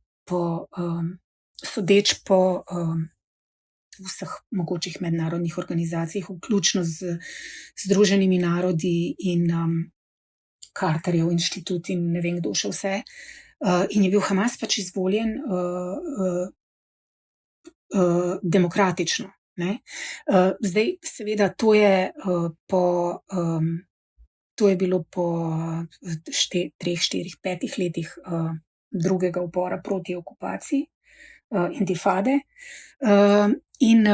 sodeč po vseh mogočih mednarodnih organizacijah, vključno z Združenimi narodi in Carterjev inštitut in ne vem kdo še vse. In je bil Hamas pač izvoljen demokratično. Ne? Zdaj, seveda, to je bilo po 3, 4, 5 letih drugega upora proti okupaciji, intifade. In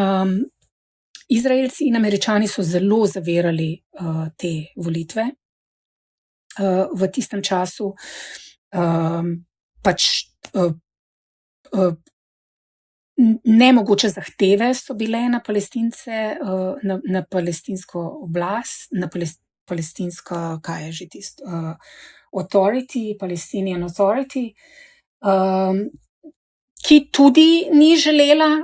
Izraelci in Američani so zelo zavirali te volitve. V tistem času pač nemogoče zahteve so bile na Palestince, na palestinsko oblast, na palestinsko, kaj je že tisto, authority, Palestinian Authority, ki tudi ni želela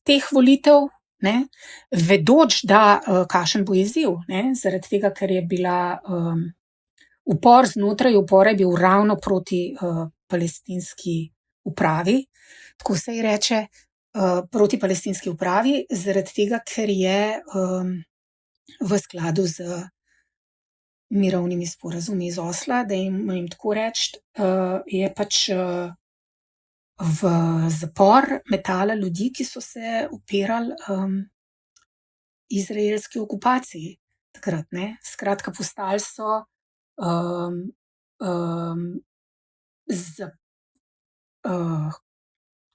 teh volitev, ne, vedoč, da kakšen bo izziv, ne, zaradi tega, ker je bila upor znotraj upora je bil ravno proti palestinski upravi, tako se ji reče, proti palestinski upravi, zaradi tega, ker je v skladu z mirovnimi sporazumi iz Osla, da jim tako reči, je pač v zapor metala ljudi, ki so se upirali izraelski okupaciji takrat, ne. Skratka, postali so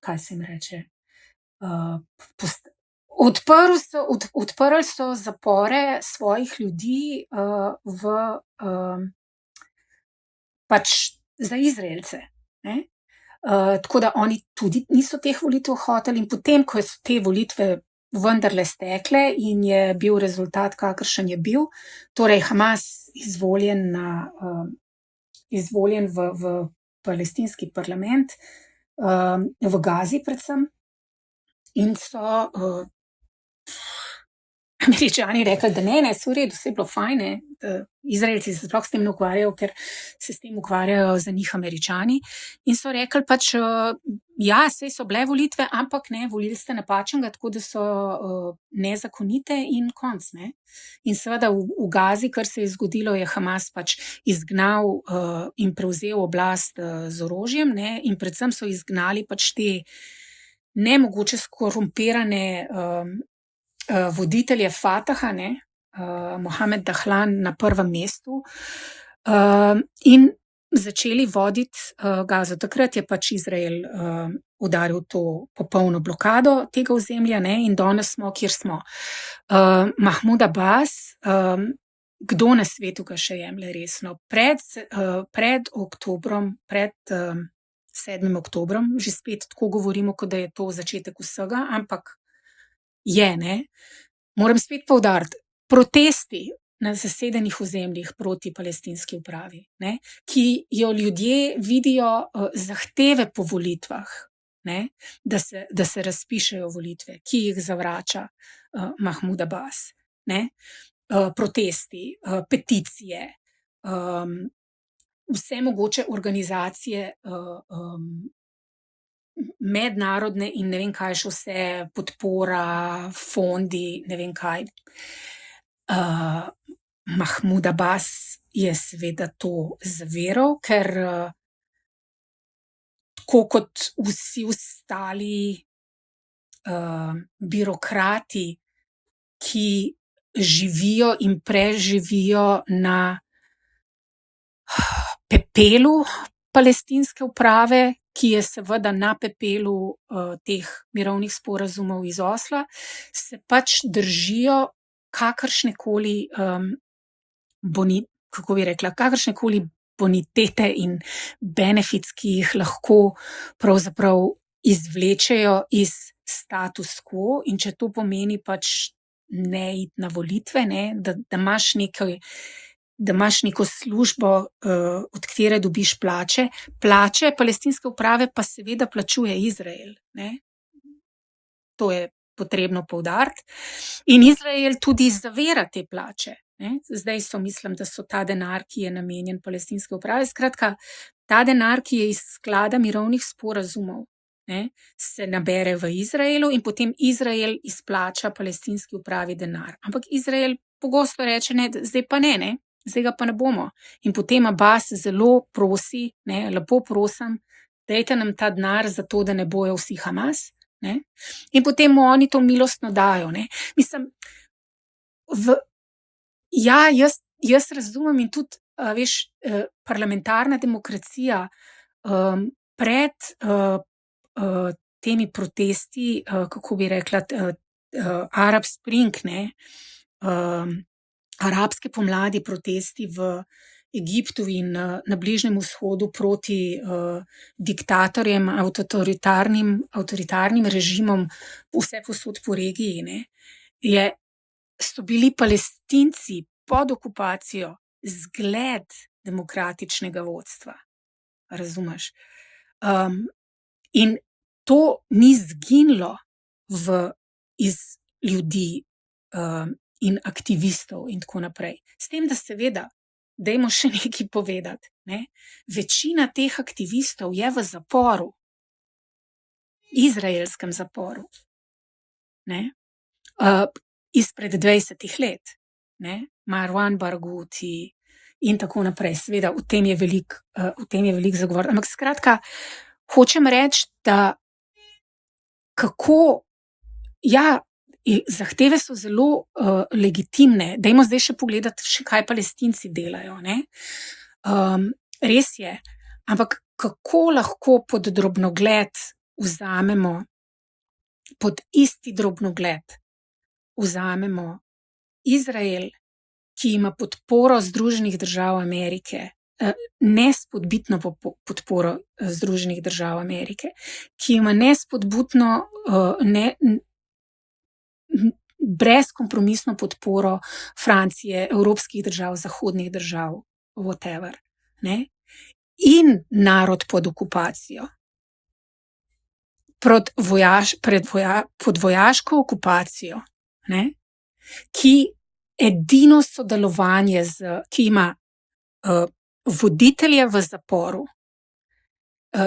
kaj se jim reče, odprli so zapore svojih ljudi pač za Izraelce, ne. Tako da oni tudi niso teh volitev hoteli in potem, ko so te volitve vendarle stekle in je bil rezultat, kakršen je bil, torej Hamas izvoljen v palestinski parlament, v Gazi predvsem, in so Američani rekli, da ne, so v redu, vse je bilo fajn, Izraelci se sploh s tem ne ukvarjajo, ker se s tem ukvarjajo za njih Američani, in so rekli pač, ja, saj so bile volitve, ampak ne, volili ste napačnega, tako da so nezakonite in konc, ne. In seveda v Gazi, kar se je zgodilo, je Hamas pač izgnal in prevzel oblast z orožjem, ne, in predvsem so izgnali pač te nemogoče skorumpirane voditelje Fataha, ne, Mohamed Dahlan na prvem mestu, in začeli voditi Gazo. Takrat je pač Izrael udaril to popolno blokado tega ozemlja, ne, in danes smo, kjer smo. Mahmud Abbas, kdo na svetu ga še jemlje resno? Pred oktobrom, pred 7. oktobrom, že spet tako govorimo, kot da je to začetek vsega, ampak je, ne. Moram spet poudariti, protesti na zasedenih ozemljih proti palestinski upravi, ne, ki jo ljudje vidijo zahteve po volitvah, ne, da se razpišejo volitve, ki jih zavrača Mahmud Abbas, ne. Protesti, peticije, vse mogoče organizacije, mednarodne in ne vem kaj še vse, podpora, fondi, ne vem kaj. Mahmud Abbas je seveda to zaviral, ker tako kot vsi ostali birokrati, ki živijo in preživijo na pepelu palestinske uprave, ki je seveda na pepelu teh mirovnih sporazumov iz Osla, se pač držijo kakršnekoli kakršnekoli bonitete in benefits, ki jih lahko pravzaprav izvlečejo iz status quo, in če to pomeni pač ne iti na volitve, ne, da imaš neko službo, od katere dobiš plače. Plače palestinske uprave pa seveda plačuje Izrael, ne. To je potrebno poudariti. In Izrael tudi zavira te plače, ne. Zdaj mislim, da so ta denar, ki je namenjen palestinske uprave, skratka, ta denar, ki je iz sklada mirovnih sporazumov, ne, se nabere v Izraelu in potem Izrael izplača palestinski upravi denar. Ampak Izrael pogosto reče, ne, zdaj pa ne, zdaj ga pa ne bomo. In potem Abbas zelo prosi, ne, lepo prosim, dajte nam ta denar za to, da ne bojo vsi Hamas, ne. In potem mu oni to milostno dajo, ne. Mislim, jaz razumem in tudi, veš, parlamentarna demokracija pred temi protesti, kako bi rekla, Arab Spring, ne, arabske pomladi, protesti v Egiptu in na Bližnjem vzhodu proti diktatorjem, avtoritarnim režimom vsepovsod po regiji, ne, so bili Palestinci pod okupacijo zgled demokratičnega vodstva. Razumeš? In to ni zginilo iz ljudi in aktivistov in tako naprej. S tem, da seveda, dajmo še nekaj povedati, ne, večina teh aktivistov je v zaporu, izraelskem zaporu, ne, izpred 20 let, ne, Marwan Barghouti in tako naprej. Seveda, v tem je veliko zagovor. Ampak skratka, hočem reči, da zahteve so zelo legitimne. Dajmo zdaj še pogledati, kaj Palestinci delajo, ne. Res je, ampak kako lahko pod isti drobnogled vzamemo Izrael, ki ima podporo Združenih držav Amerike, nespodbitno podporo Združenih držav Amerike, ki ima nespodbitno, brezkompromisno podporo Francije, evropskih držav, zahodnih držav, whatever, ne, in narod pod okupacijo, pod vojaško okupacijo, ne, ki edino sodelovanje ki ima voditelje v zaporu,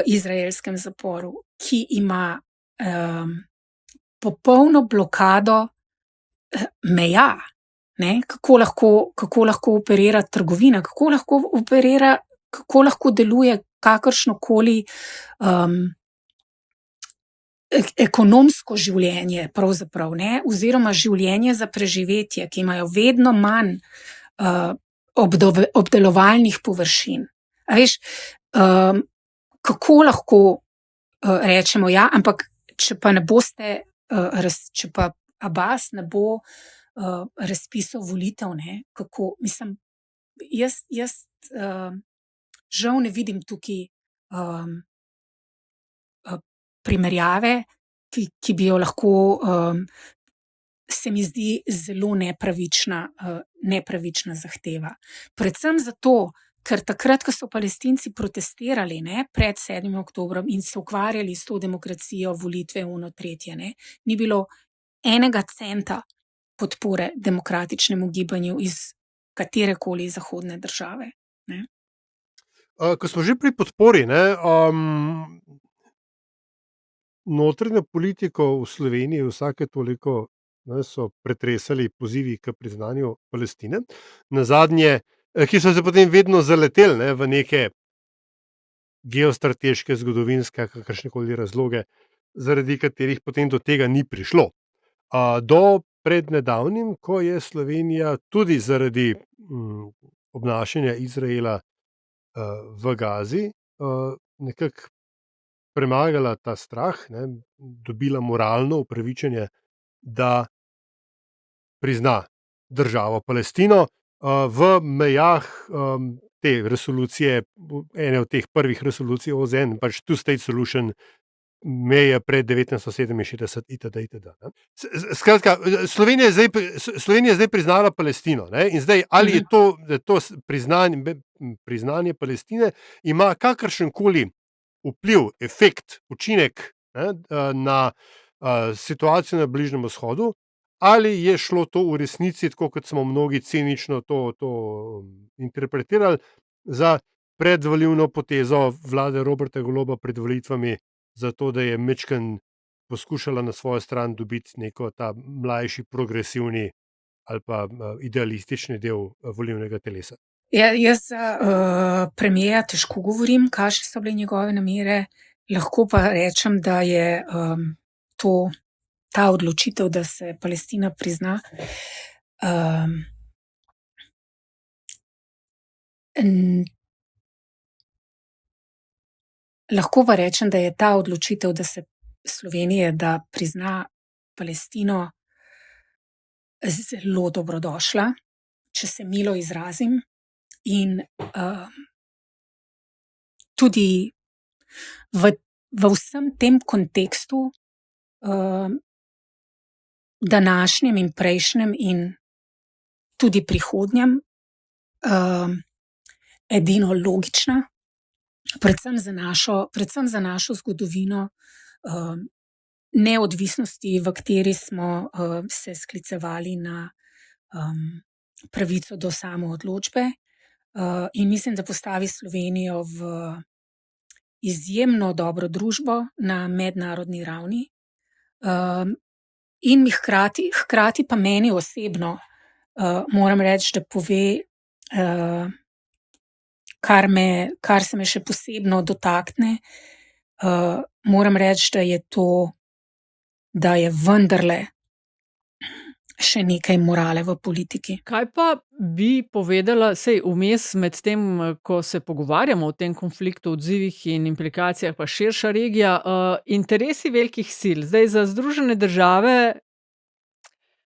izraelskem zaporu, ki ima popolno blokado meja, ne, kako lahko operira trgovina, kako lahko deluje kakršnokoli ekonomsko življenje pravzaprav, ne, oziroma življenje za preživetje, ki imajo vedno manj obdelovalnih površin. A veš, kako lahko rečemo ja, ampak če pa ne boste, če pa Abbas ne bo razpisal volitev, ne, kako, mislim, jaz žal ne vidim tukaj primerjave, ki bi jo lahko, se mi zdi zelo nepravična zahteva. Predvsem zato, ker takrat, ko so Palestinci protestirali, ne, pred 7. oktobrom in se ukvarjali s to demokracijo, volitve, ono, tretje, ne, ni bilo enega centa podpore demokratičnemu gibanju iz katerekoli zahodne države. Ne. Ko smo že pri podpori, ne, notranjo politiko v Sloveniji vsake toliko, ne, so pretresali pozivi k priznanju Palestine. Nazadnje, ki so se potem vedno zaleteli, ne, v neke geostrateške, zgodovinske, kakršnekoli razloge, zaradi katerih potem do tega ni prišlo. Do pred nedavnim, ko je Slovenija tudi zaradi obnašanja Izraela v Gazi nekako premagala ta strah, ne, dobila moralno upravičenje, da prizna državo Palestino v mejah te resolucije, ene od teh prvih resolucij OZN, pač Two-State Solution, meje pred 1967 itd. Skratka, Slovenija je zdaj priznala Palestino, ne, in zdaj, ali je to priznanje Palestine ima kakršenkoli vpliv, efekt, učinek, ne, na situacijo na Bližnjem vzhodu, ali je šlo to v resnici, tako kot smo mnogi cinično to interpretirali, za predvolilno potezo vlade Roberta Goloba pred volitvami, zato da je majčkeno poskušala na svojo stran dobiti neko ta mlajši, progresivni ali pa idealistični del volilnega telesa. Jaz za premierja težko govorim, kakšne so bile njegove namere, lahko pa rečem, da je ta odločitev, da se Palestina prizna, lahko pa rečem, da je ta odločitev, da se Slovenije, da prizna Palestino, zelo dobrodošla, če se milo izrazim. In tudi v vsem tem kontekstu, današnjem in prejšnjem in tudi prihodnjem, edino logična, predvsem za našo zgodovino neodvisnosti, v kateri smo se sklicevali na pravico do samoodločbe. In mislim, da postavi Slovenijo v izjemno dobro družbo na mednarodni ravni. In mi hkrati pa meni osebno, moram reči, da pove, kar se me še posebno dotakne, moram reči, da je vendarle še nekaj morale v politiki. Kaj pa bi povedala, sej vmes med tem, ko se pogovarjamo o tem konfliktu, odzivih in implikacijah, pa širša regija, interesi velikih sil. Zdaj za Združene države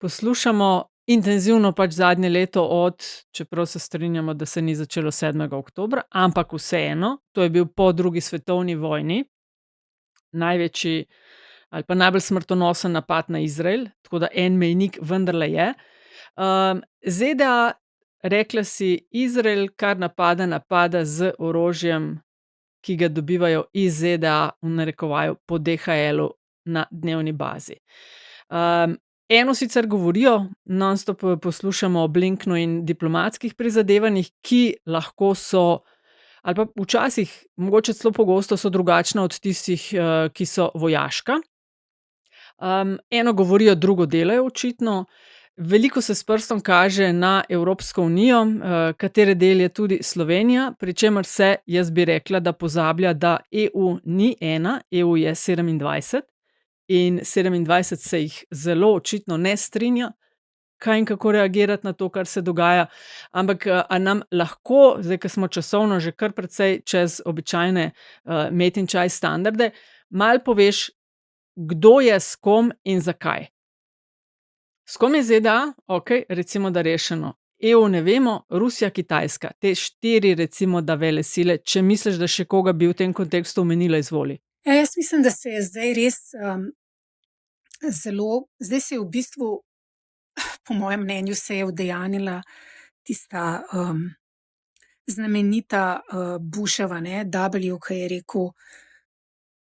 poslušamo intenzivno pač zadnje leto čeprav se strinjamo, da se ni začelo 7. oktobra, ampak vseeno, to je bil po drugi svetovni vojni največji ali pa najbolj smrtonosen napad na Izrael, tako da en mejnik vendarle je. ZDA, rekla si, Izrael, kar napada z orožjem, ki ga dobivajo iz ZDA, v narekovaju, po DHL-u na dnevni bazi. Eno sicer govorijo, non-stop poslušamo o Blinknu in diplomatskih prizadevanjih, ki lahko so, ali pa včasih, mogoče celo pogosto so drugačna od tistih, ki so vojaška. Eno govorijo, drugo delajo očitno. Veliko se s prstom kaže na Evropsko unijo, katere del je tudi Slovenija, pri čemer se, jaz bi rekla, da pozablja, da EU ni ena, EU je 27 in 27 se jih zelo očitno ne strinja, kaj in kako reagirati na to, kar se dogaja. Ampak a nam lahko, zdaj, ko smo časovno že kar precej čez običajne Met in čaj standarde, malo poveš, kdo je s kom in zakaj. S kom je ZDA? Okej, recimo, da rešeno. EU ne vemo, Rusija, Kitajska. Te 4 recimo, da velesile. Če misliš, da še koga bi v tem kontekstu omenila, izvoli. Ja, jaz mislim, da se je zdaj res zdaj se je v bistvu, po mojem mnenju, se je udejanila tista znamenita Bushova, W, ki je rekel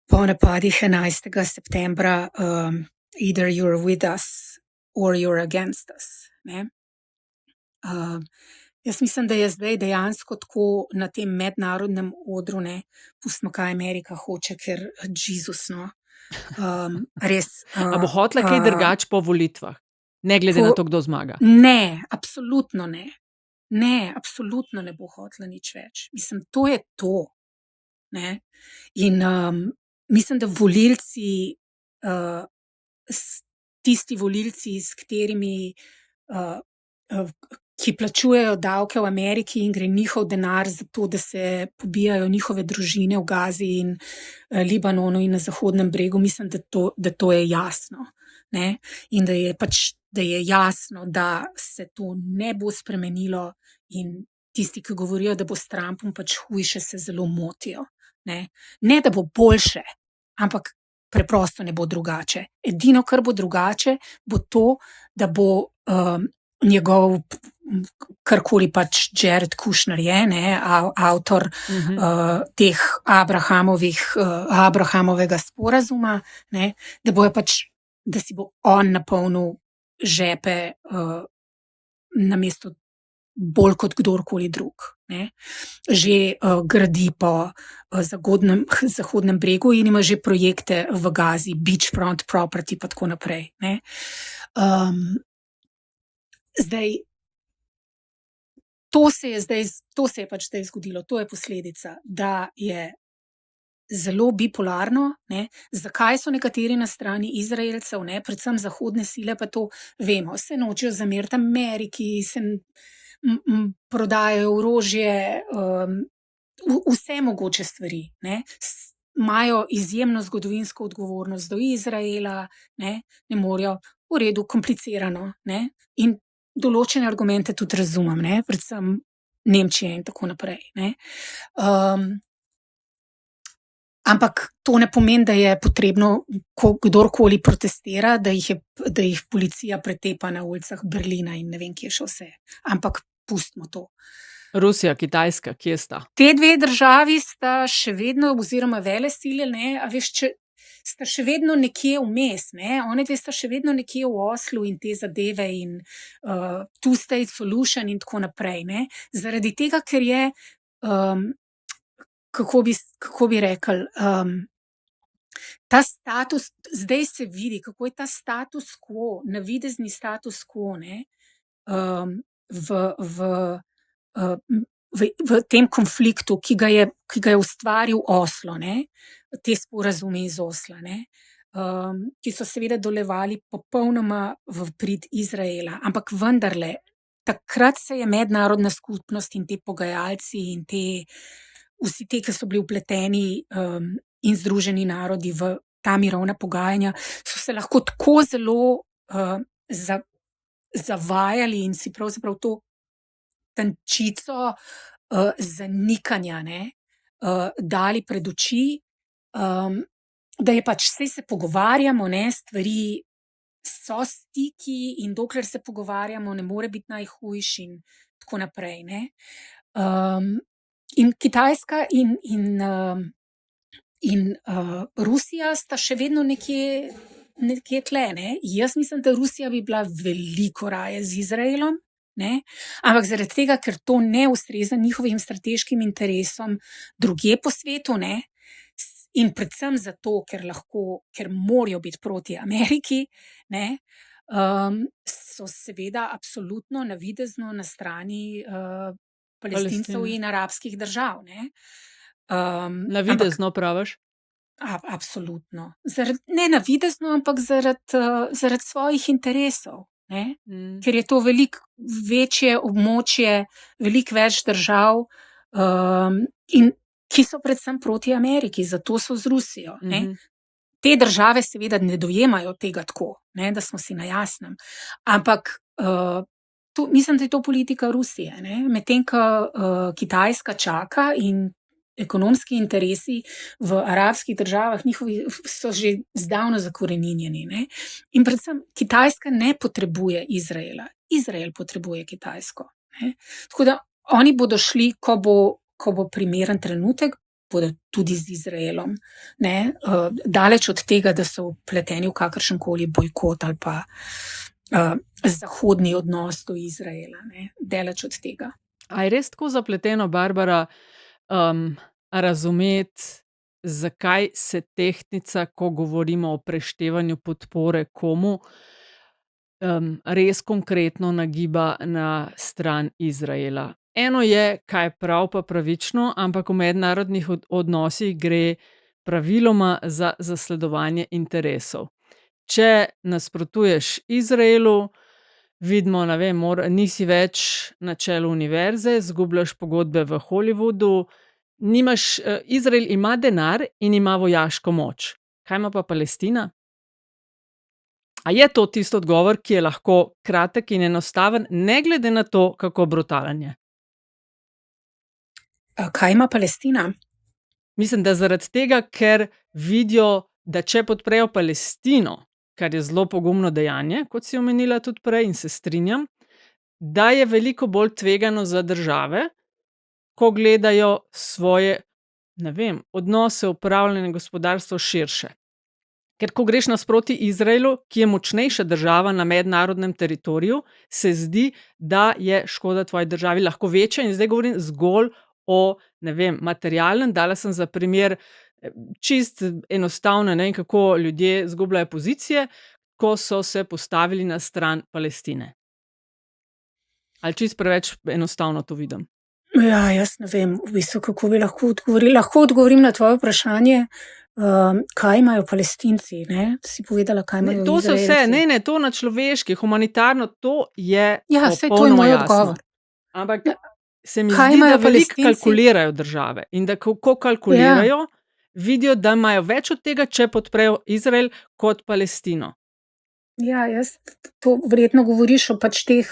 po napadih 11. septembra, either you're with us or you're against us. Jaz mislim, da je zdaj dejansko tako na tem mednarodnem odru, pustimo, kaj Amerika hoče, ker Jezus, res. A bo hotela kaj drugače po volitvah? Ne glede na to, kdo zmaga. Ne, absolutno ne. Ne, absolutno ne bo hotela nič več. Mislim, to je to. In mislim, da volilci, tisti volilci, s katerimi, ki plačujejo davke v Ameriki in gre njihov denar za to, da se pobijajo njihove družine v Gazi in Libanonu in na Zahodnem bregu, mislim, da to je jasno. In da je jasno, da se to ne bo spremenilo in tisti, ki govorijo, da bo s Trumpom hujše, se zelo motijo. Ne, da bo boljše, ampak preprosto ne bo drugače. Edino, kar bo drugače, bo to, da bo njegov, karkoli Jared Kushner je, avtor teh Abrahamovega sporazuma, da si bo on napolnil žepe namesto bolj kot kdorkoli drug. Že gradi po Zahodnem bregu in ima že projekte v Gazi, beachfront property pa tako naprej. Zdaj, to se je pač zdaj zgodilo, to je posledica, da je zelo bipolarno. Zakaj so nekateri na strani Izraelcev, predvsem zahodne sile, pa to vemo, se nočejo zameriti Ameriki, se prodajajo orožje, vse mogoče stvari. Imajo izjemno zgodovinsko odgovornost do Izraela, ne morejo, v redu, komplicirano. In določene argumente tudi razumem, predvsem Nemčije in tako naprej. Ampak to ne pomeni, da je potrebno, ko kdorkoli protestira, da jih policija pretepa na ulicah Berlina in ne vem, kje še vse. Ampak pustimo to. Rusija, Kitajska, kje sta? Te dve državi sta še vedno, oziroma velesile, a veš, sta še vedno nekje vmes. One dve sta še vedno nekje v Oslu in te zadeve in two-state solution in tako naprej. Zaradi tega, ker je kako bi rekel, ta status, zdaj se vidi, kako je ta status quo, navidezni status quo, v tem konfliktu, ki ga je ustvaril Oslo, te sporazume iz Osla, ki so seveda dolevali popolnoma v prid Izraela, ampak vendarle, takrat se je mednarodna skupnost in te pogajalci in vsi te, ki so bili vpleteni in Združeni narodi v ta mirovna pogajanja, so se lahko tako zelo zavajali in si pravzaprav to tančico zanikanja dali pred oči, da je pač vse se pogovarjamo, stvari so stiki in dokler se pogovarjamo, ne more biti najhujši in tako naprej. In Kitajska in Rusija sta še vedno nekje tle. Jaz mislim, da Rusija bi bila veliko raje z Izraelom, ampak zaradi tega, ker to ne ustreza njihovim strateškim interesom drugje po svetu, in predvsem zato, ker morajo biti proti Ameriki, so seveda absolutno navidezno na strani Palestincev in arabskih držav. Navidezno praviš? Absolutno. Ne navidezno, ampak zaradi svojih interesov. ne? Mm. Ker je to veliko večje območje, veliko več držav, in ki so predvsem proti Ameriki, zato so z Rusijo, ne? Mhm. Te države seveda ne dojemajo tega tako, ne, da smo si na jasnem. Ampak mislim, da je to politika Rusije, ne? Medtem ko Kitajska čaka in ekonomski interesi v arabskih državah njihovi so že zdavno zakoreninjeni, ne? In predvsem Kitajska ne potrebuje Izraela. Izrael potrebuje Kitajsko, ne? Tako da oni bodo šli, ko bo primeren trenutek, bodo tudi z Izraelom, ne? Daleč od tega, da so vpleteni v kakršenkoli bojkot ali pa zahodni odnos do Izraela, ne? Daleč od tega. A je res tako zapleteno, Barbara, razumeti, zakaj se tehtnica, ko govorimo o preštevanju podpore komu, res konkretno nagiba na stran Izraela? Eno je, kaj je prav pa pravično, ampak v mednarodnih odnosih gre praviloma za zasledovanje interesov. Če nasprotuješ Izraelu, vidimo, ne vem, nisi več na čelu univerze, izgubljaš pogodbe v Hollywoodu, Izrael ima denar in ima vojaško moč. Kaj ima pa Palestina? A je to tisti odgovor, ki je lahko kratek in enostaven, ne glede na to, kako brutalen je? Kaj ima Palestina? Mislim, da zaradi tega, ker vidijo, da če podprejo Palestino, kar je zelo pogumno dejanje, kot si omenila tudi prej in se strinjam, da je veliko bolj tvegano za države, ko gledajo svoje, ne vem, odnose, upravljanje, gospodarstvo širše. Ker ko greš nasproti Izraelu, ki je močnejša država na mednarodnem teritoriju, se zdi, da je škoda tvoji državi lahko večja, in zdaj govorim zgolj o, ne vem, materialnem. Dala sem za primer čist enostavno, ne vem, kako ljudje izgubljajo pozicije, ko so se postavili na stran Palestine. Ali čist preveč enostavno to vidim? Ja, jaz ne vem, v bistvu, kako bi lahko odgovorila. Lahko odgovorim na tvoje vprašanje, kaj imajo Palestinci, ne? Si povedala, kaj imajo To se Izraelci. vse, ne, to na človeški, humanitarno, to je Ja, saj to je popolnoma moj jasno. odgovor. Ampak Ja, se mi kaj zdi, imajo da veliko Palestinci? kalkulirajo države in da ko kalkulirajo, vidijo, da imajo več od tega, če podprejo Izrael, kot Palestino. Ja, jaz to verjetno govoriš o pač teh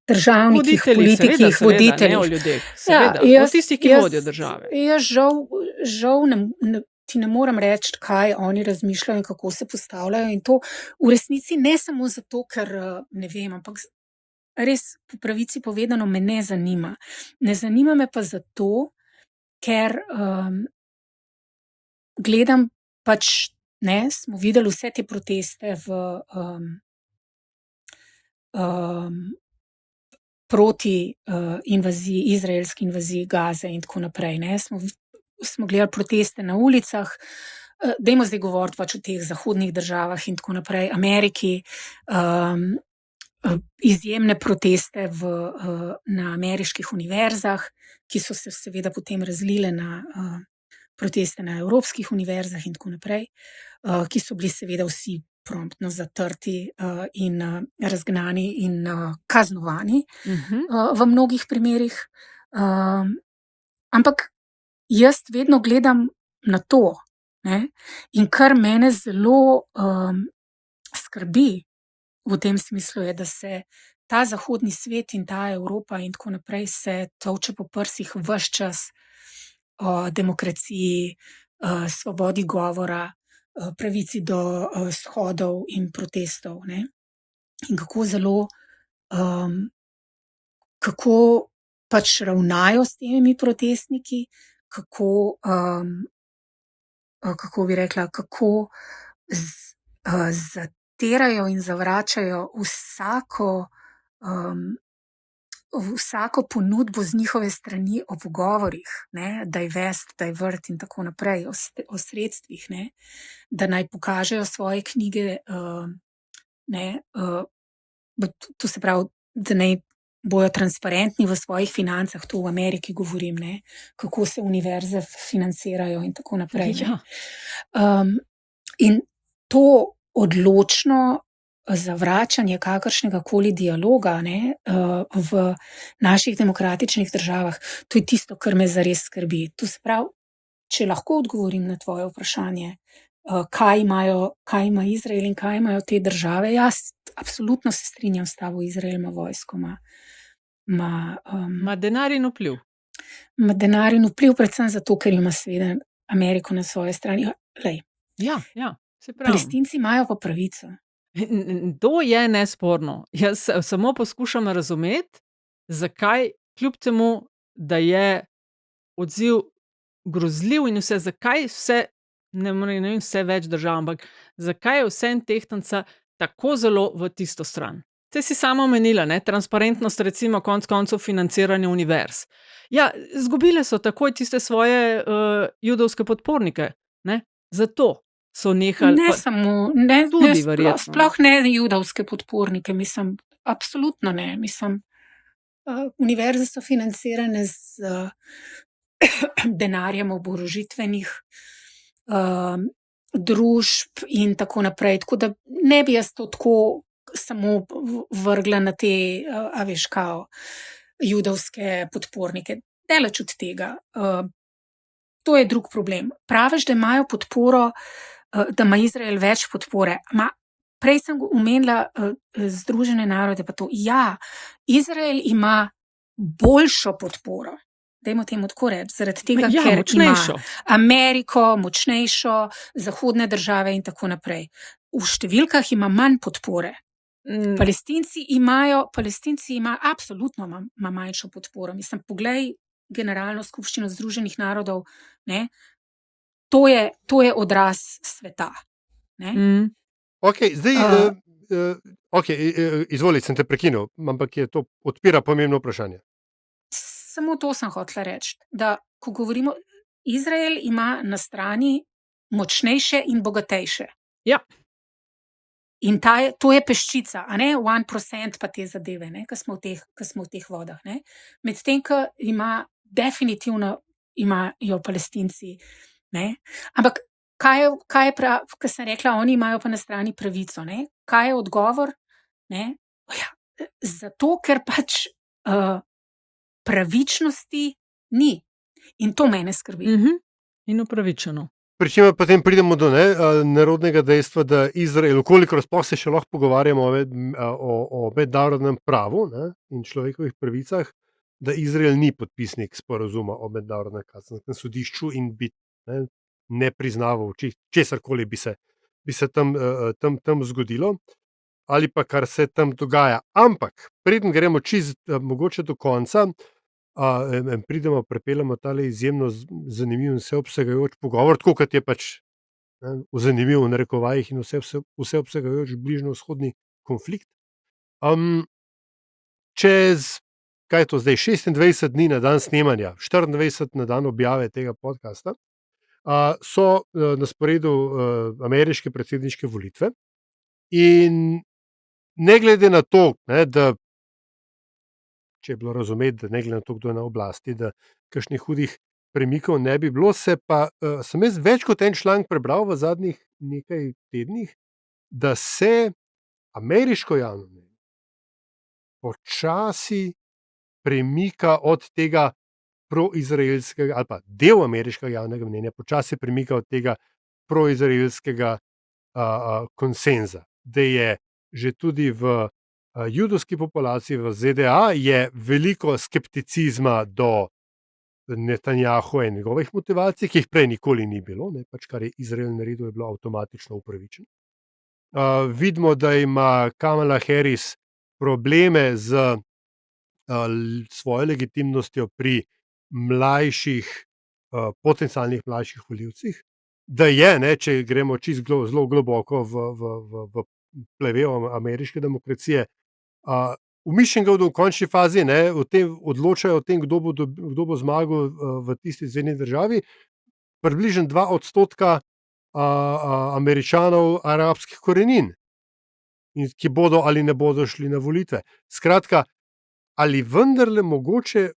državnikih, Voditeljih, seveda, politikih, ne o voditeljih. ljudeh, seveda, o tistih, ki vodijo države. Jaz žal ti ne morem reči, kaj oni razmišljajo in kako se postavljajo, in to v resnici ne samo zato, ker ne vem, ampak res po pravici povedano me ne zanima. Ne zanima me pa zato, ker gledam pač, ne, smo videli vse te proteste proti invaziji, izraelski invaziji Gaze in tako naprej, ne. Smo gledali proteste na ulicah, dajmo zdaj govoriti pač o teh zahodnih državah in tako naprej, Ameriki, izjemne proteste na ameriških univerzah, ki so se seveda potem razlile na proteste na evropskih univerzah in tako naprej, ki so bili seveda vsi promptno zatrti in razgnani in kaznovani v mnogih primerih. Ampak jaz vedno gledam na to, ne? In kar mene zelo skrbi v tem smislu je, da se ta zahodni svet in ta Evropa in tako naprej se tolče po prsih ves čas o demokraciji, svobodi govora, pravici do shodov in protestov, ne? In kako zelo, kako pač ravnajo s temi protestniki, kako bi rekla, kako zatirajo in zavračajo vsako ponudbo z njihove strani o pogovorih, ne, divest, divert in tako naprej, o sredstvih, ne, da naj pokažejo svoje knjige, ne, to se pravi, da naj bojo transparentni v svojih financah, to v Ameriki govorim, ne, kako se univerze financirajo in tako naprej. Ja. In to odločno zavračanje kakršnega koli dialoga, ne, v naših demokratičnih državah, to je tisto, kar me zares skrbi. To se pravi, če lahko odgovorim na tvoje vprašanje, kaj ima Izrael in kaj imajo te države, jaz absolutno se strinjam s tabo, Izrael ima vojsko, Ma denar in vpliv. ima denar in vpliv, predvsem zato, ker ima seveda Ameriko na svoji strani. Lej, Ja, se pravi. Palestinci imajo pa pravico. To je nesporno. Jaz samo poskušam razumeti, zakaj, kljub temu, da je odziv grozljiv in vse, zakaj vse, ne vem, vse več držav, ampak zakaj je vse tehtanca tako zelo v tisto stran. Te si sama omenila, ne, transparentnost, recimo konec koncev financiranja univerz. Ja, izgubile so takoj tiste svoje judovske podpornike, ne, zato so nehali. Ne samo, ne, Tudi ne, verjetno, sploh ne judovske podpornike, mislim, absolutno ne, mislim, univerze so financirane z denarjem oborožitvenih družb in tako naprej, tako da ne bi jaz to tako samo vrgla na te, a veš, kao judovske podpornike. Daleč od tega. To je drug problem. Praviš, da imajo podporo, da ima Izrael več podpore. Prej sem omenila Združene narode, pa to. Ja, Izrael ima boljšo podporo. Dajmo temu tako reči, zaradi tega, Ja, ker močnejšo. ima Ameriko, močnejšo, zahodne države in tako naprej. V številkah ima manj podpore. Palestinci imajo absolutno ima manjšo podporo. Mislim, poglej Generalno skupščino Združenih narodov, ne? To je odraz sveta. Ne? Okej, zdaj, izvoli, sem te prekinil, ampak to odpira pomembno vprašanje. Samo to sem hotela reči, da ko govorimo, Izrael ima na strani močnejše in bogatejše. Ja. In to je peščica, a ne 1% pa te zadeve, ne, ko smo v teh vodah, ne. Medtem, ko definitivno imajo Palestinci, ne. Ampak kaj je ko sem rekla, oni imajo pa na strani pravico, ne. Kaj je odgovor? Ne. Ja, zato, ker pač pravičnosti ni. In to mene skrbi. In upravičeno. Pričemer potem pridemo do nerodnega dejstva, da Izrael, kolikor sploh se še lahko pogovarjamo o mednarodnem pravu, ne, in človekovih pravicah, da Izrael ni podpisnik sporazuma o mednarodnem kazenskem sodišču in bi ne priznaval česarkoli bi se tam zgodilo, ali pa kar se tam dogaja. Ampak preden gremo mogoče do konca, pripeljemo tale izjemno zanimiv in vseobsegajoč pogovor, tako kot je pač zanimiv v narekovajih in vseobsegajoč bližnjevzhodni konflikt. Čez, kaj je to zdaj, 26 dni na dan snemanja, 24 na dan objave tega podcasta, so na sporedu ameriške predsedniške volitve in ne glede na to, da če je bilo razumeti, da ne glede na to, kdo je na oblasti, da kakšnih hudih premikov ne bi bilo, sem jaz več kot en članek prebral v zadnjih nekaj tednih, da se ameriško javno mnenje počasi premika od tega proizraelskega, ali pa del ameriškega javnega mnenja počasi premika od tega proizraelskega konsenza, da je že tudi v judovski populaciji v ZDA je veliko skepticizma do Netanjahua in njegovih motivacij, ki jih prej nikoli ni bilo, ne, pač kar je Izrael naredil, je bilo avtomatično upravičeno. Vidimo, da ima Kamala Harris probleme z svojo legitimnostjo pri mlajših, potencialnih mlajših volivcih, da je, ne, če gremo čisto zelo globoko v plevel ameriške demokracije, v Michiganu v končni fazi odločajo o tem, kdo bo zmagal v tisti zvezni državi, približno 2% Američanov arabskih korenin, ki bodo ali ne bodo šli na volitve. Skratka, ali vendarle mogoče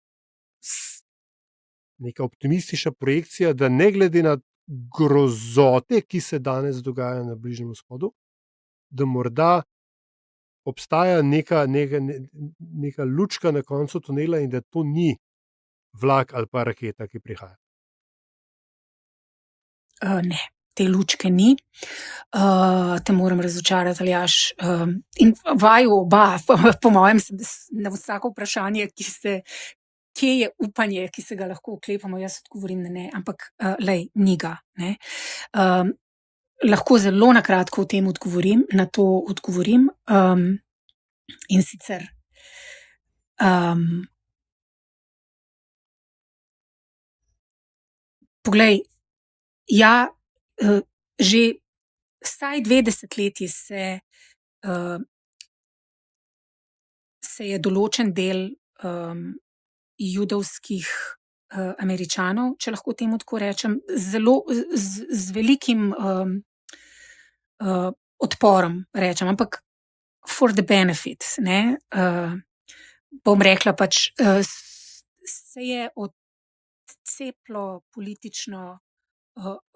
neka optimistična projekcija, da ne glede na grozote, ki se danes dogajajo na Bližnjem vzhodu, da morda obstaja neka lučka na koncu tunela in da to ni vlak ali pa raketa, ki prihaja. Ne, te lučke ni. Te moram razočarati, Aljaž. In vaju oba, po mojem, na vsako vprašanje, kje je upanje, ki se ga lahko oklepamo, jaz odgovorim, da ne, ampak lej, ni ga. Ne. Lahko zelo na kratko na to odgovorim. In sicer poglej, ja, že vsaj 2 desetletji se je določen del judovskih Američanov, če lahko temu tako rečem, zelo z velikim odporom rečem, ampak for the benefit, ne, bom rekla pač, se je odcepilo politično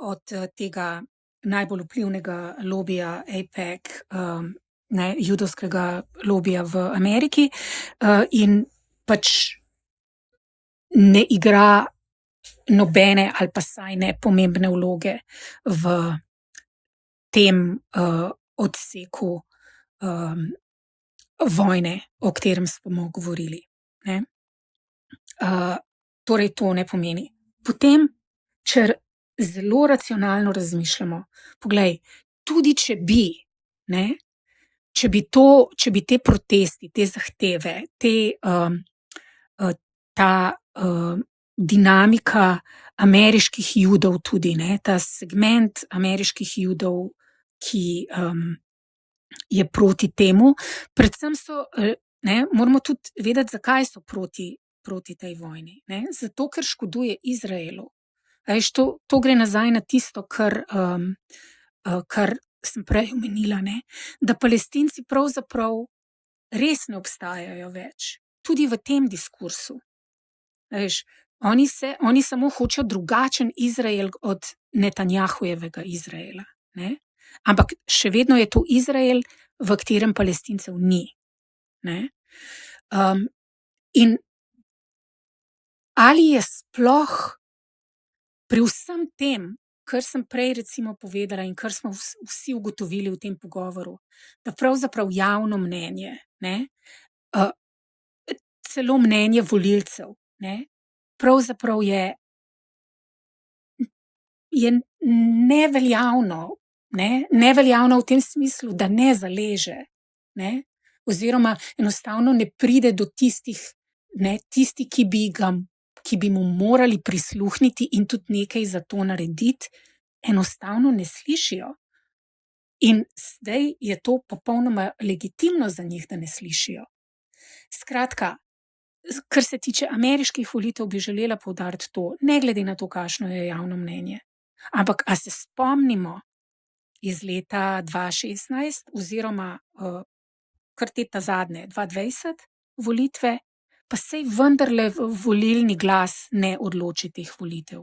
od tega najbolj vplivnega lobija AIPAC, ne, judovskega lobija v Ameriki, in pač ne igra nobene ali pa saj ne pomembne vloge v tem odseku vojne, o katerem smo govorili. Ne. Torej to ne pomeni. Potem, če zelo racionalno razmišljamo, poglej, tudi če bi, ne, če bi te protesti, te zahteve, ta dinamika ameriških judov tudi, ne, ta segment ameriških judov, ki je proti temu, predvsem moramo tudi vedeti, zakaj so proti tej vojni, ne, zato, ker škoduje Izraelu. Veš, to gre nazaj na tisto, kar sem prej omenila, ne, da Palestinci pravzaprav res ne obstajajo več, tudi v tem diskursu. Veš, oni samo hočejo drugačen Izrael od Netanjahujevega Izraela, ne, ampak še vedno je to Izrael, v katerem Palestincev ni, ne. In ali je sploh pri vsem tem, kar sem prej recimo povedala in kar smo vsi ugotovili v tem pogovoru, da pravzaprav javno mnenje, ne, celo mnenje volilcev, ne, pravzaprav je neveljavno, ne, neveljavno v tem smislu, da ne zaleže, ne, oziroma enostavno ne pride do tistih, ne, tisti, ki bi mu morali prisluhniti in tudi nekaj za to narediti, enostavno ne slišijo. In zdaj je to popolnoma legitimno za njih, da ne slišijo. Skratka, kar se tiče ameriških volitev, bi želela poudariti to, ne glede na to, kakšno je javno mnenje. Ampak, a se spomnimo iz leta 2016 oziroma kar ta zadnje, 2020 volitve, pa sej vendarle volilni glas ne odloči teh volitev.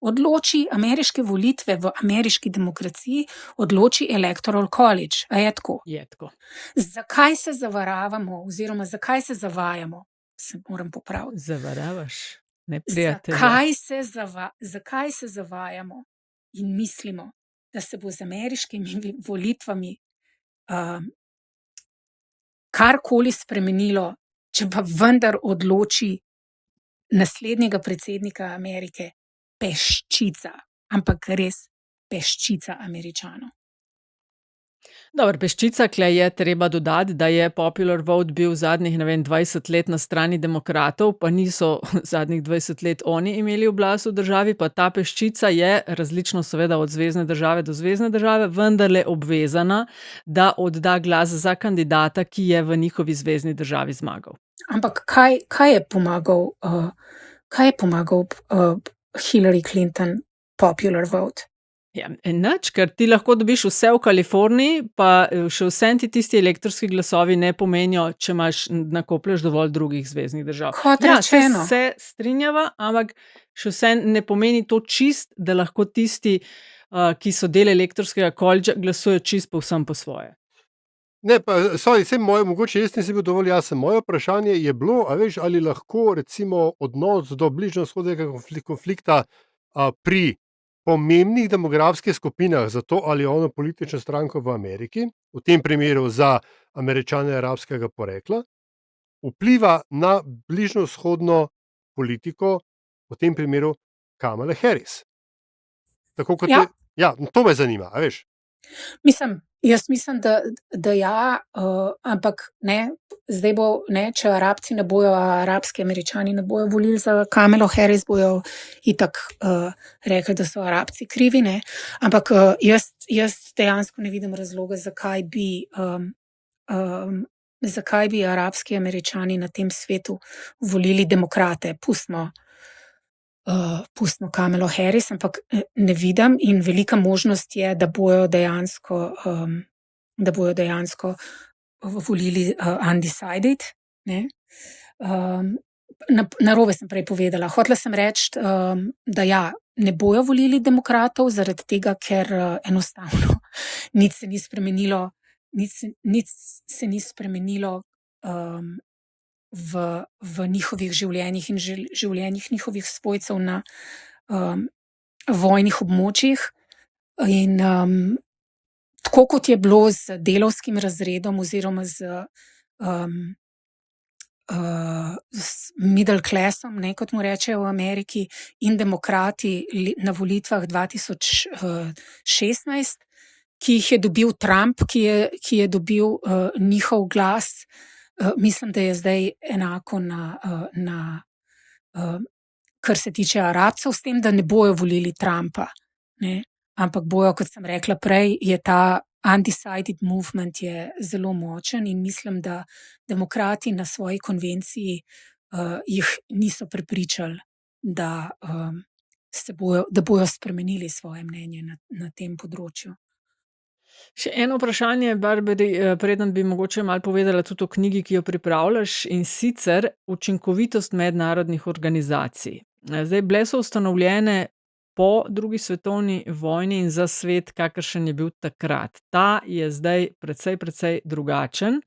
Odloči ameriške volitve v ameriški demokraciji, odloči Electoral College. A je tako? Je tako. Zakaj se zavaravamo oziroma zakaj se zavajamo? Se moram popraviti. Zavaravaš, ne prijatelja. Zakaj se zavajamo in mislimo, da se bo z ameriškimi volitvami karkoli spremenilo, če pa vendar odloči naslednjega predsednika Amerike peščica, ampak res peščica Američanov. Dobro, peščica, tule je treba dodati, da je popular vote bil zadnjih, 20 let na strani demokratov, pa niso zadnjih 20 let oni imeli oblast v državi, pa ta peščica je, različno seveda od zvezne države do zvezne države, vendarle obvezana, da odda glas za kandidata, ki je v njihovi zvezni državi zmagal. Ampak kaj je pomagal Hillary Clinton popular vote? Ja, nič, ker ti lahko dobiš vse v Kaliforniji, pa še vse ti tisti elektorski glasovi ne pomenijo, če nakoplješ dovolj drugih zveznih držav. Kot rečeno. Se strinjava, ampak še vse ne pomeni to čist, da lahko tisti, ki so del elektorskega koledža, glasujejo čist povsem po svoje. Ne, pa, mogoče jaz nisem bil dovolj jasen. Moje vprašanje je bilo, ali lahko recimo odnos do bližnjevzhodnega konflikta pri pomembnih demografskih skupinah, za to ali ono politično stranko v Ameriki, v tem primeru za Američane arabskega porekla, vpliva na bližnjevzhodno politiko, v tem primeru Kamale Harris. Tako kot Ja. to me zanima, a veš. Jaz mislim, da ja, ampak ne, zdaj bo, ne, če Arabci ne bojo, arabski Američani ne bojo volili za Kamalo Harris, bojo itak rekli, da so Arabci krivi, ne. Ampak jaz dejansko ne vidim razloga, zakaj bi arabski Američani na tem svetu volili demokrate. Pustimo Kamalo Harris, ampak ne vidim, in velika možnost je, da bojo dejansko volili undecided, ne. Narobe sem prej povedala. Hotela sem reči, da ja, ne bojo volili demokratov, zaradi tega, ker enostavno nič se ni spremenilo, v njihovih življenjih in življenjih njihovih svojcev na vojnih območjih. In tako kot je bilo z delavskim razredom oziroma z middle classom, ne, kot mu rečejo v Ameriki, in demokrati na volitvah 2016, ki jih je dobil Trump, ki je dobil njihov glas. Mislim, da je zdaj enako kar se tiče Arabcev, s tem, da ne bojo volili Trumpa, ne, ampak bojo, kot sem rekla prej, je ta undecided movement je zelo močen, in mislim, da demokrati na svoji konvenciji jih niso prepričali, da bojo spremenili svoje mnenje na tem področju. Še eno vprašanje, Barbari, preden bi mogoče malo povedala tudi o knjigi, ki jo pripravljaš, in sicer učinkovitost mednarodnih organizacij. Zdaj, bile so ustanovljene po drugi svetovni vojni in za svet, kakršen je bil takrat. Ta je zdaj precej drugačen.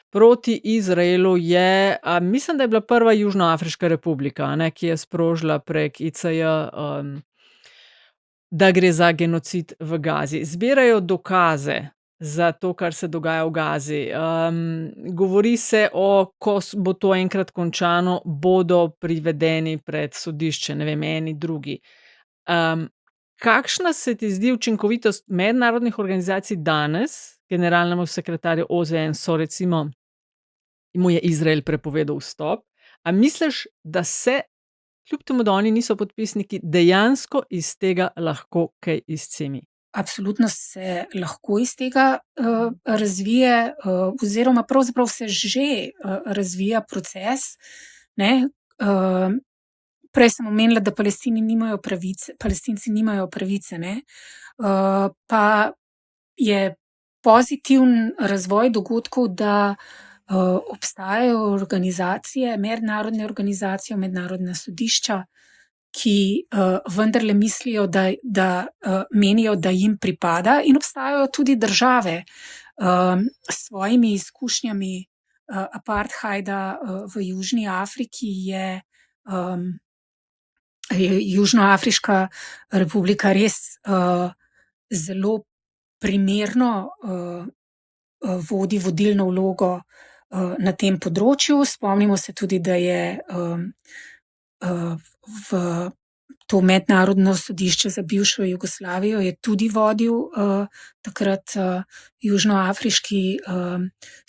Proti Izraelu je, mislim, da je bila prva Južnoafriška republika, ne, ki je sprožila prek ICJ, da gre za genocid v Gazi. Zbirajo dokaze za to, kar se dogaja v Gazi. Govori se ko bo to enkrat končano, bodo privedeni pred sodišče, ne vem, eni, drugi. Kakšna se ti zdi učinkovitost mednarodnih organizacij danes? Generalnemu sekretarju OZN mu je Izrael prepovedal vstop. A misliš, da se, kljub temu, da oni niso podpisniki, dejansko iz tega lahko kaj izcimi? Absolutno se lahko iz tega razvije, oziroma pravzaprav se že razvija proces, ne. Prej sem omenila, da Palestinci nimajo pravice, ne. Pa je pozitiven razvoj dogodkov, da obstajajo organizacije, mednarodne organizacije, mednarodna sodišča, ki vendarle mislijo, da menijo, da jim pripada, in obstajajo tudi države s svojimi izkušnjami apartheida v Južni Afriki. Je Južnoafriška republika res zelo primerno vodi vodilno vlogo na tem področju. Spomnimo se tudi, da je v to mednarodno sodišče za bivšo Jugoslavijo je tudi vodil takrat južnoafriški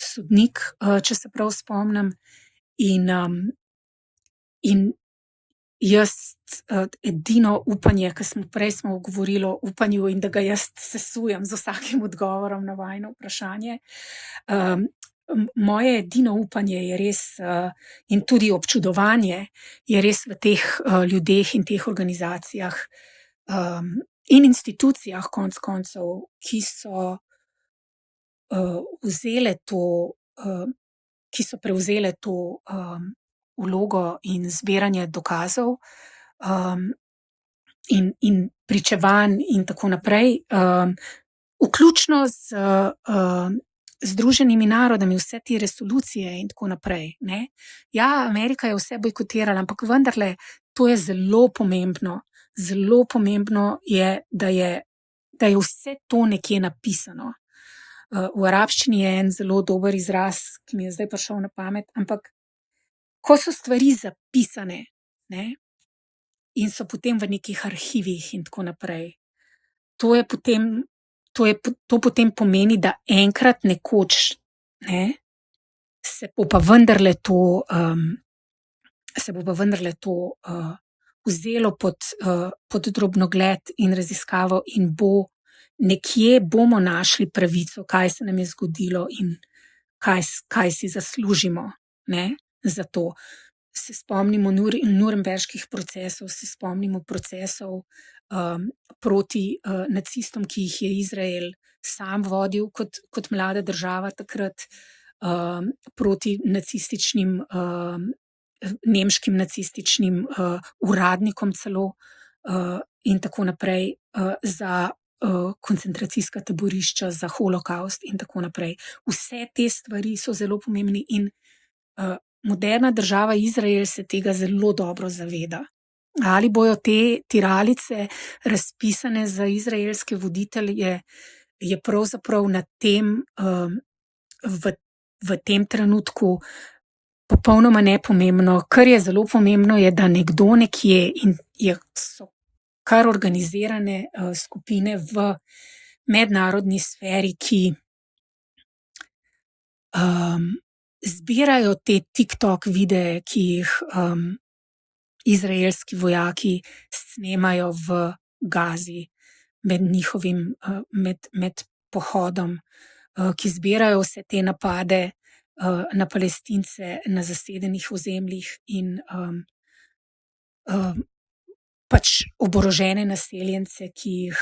sodnik, če se prav spomnim. In jaz edino upanje, prej smo govorili o upanju in da ga jaz sesujem z vsakim odgovorom na vajino vprašanje. Moje edino upanje je res, in tudi občudovanje je res v teh ljudeh in teh organizacijah in institucijah konec koncev, ki so prevzele to vlogo in zbiranje dokazov in pričevanj in tako naprej, vključno Združenimi narodami, vse te resolucije in tako naprej. Ne? Ja, Amerika je vse bojkotirala, ampak vendarle to je zelo pomembno. Zelo pomembno je, da je vse to nekje napisano. V arabščini je en zelo dober izraz, ki mi je zdaj prišel na pamet, ampak ko so stvari zapisane, ne, in so potem v nekih arhivih in tako naprej, to potem pomeni, da enkrat nekoč, ne, se bo pa vendarle to vzelo pod drobnogled in raziskavo in nekje bomo našli pravico, kaj se nam je zgodilo in kaj si zaslužimo, ne, za to. Se spomnimo Nuremberških procesov, se spomnimo procesov proti nacistom, ki jih je Izrael sam vodil kot mlada država takrat, proti nacističnim, nemškim nacističnim uradnikom celo in tako naprej, za koncentracijska taborišča, za holokaust in tako naprej. Vse te stvari so zelo pomembni in moderna država Izrael se tega zelo dobro zaveda. Ali bojo te tiralice razpisane za izraelske voditelje, je pravzaprav na tem, v tem trenutku popolnoma nepomembno. Kar je zelo pomembno, je, da nekdo nekje in so kar organizirane skupine v mednarodni sferi, ki zbirajo te TikTok videe, ki jih izraelski vojaki snemajo v Gazi med pohodom, ki zbirajo vse te napade na Palestince na zasedenih ozemljih in pač oborožene naseljence, ki jih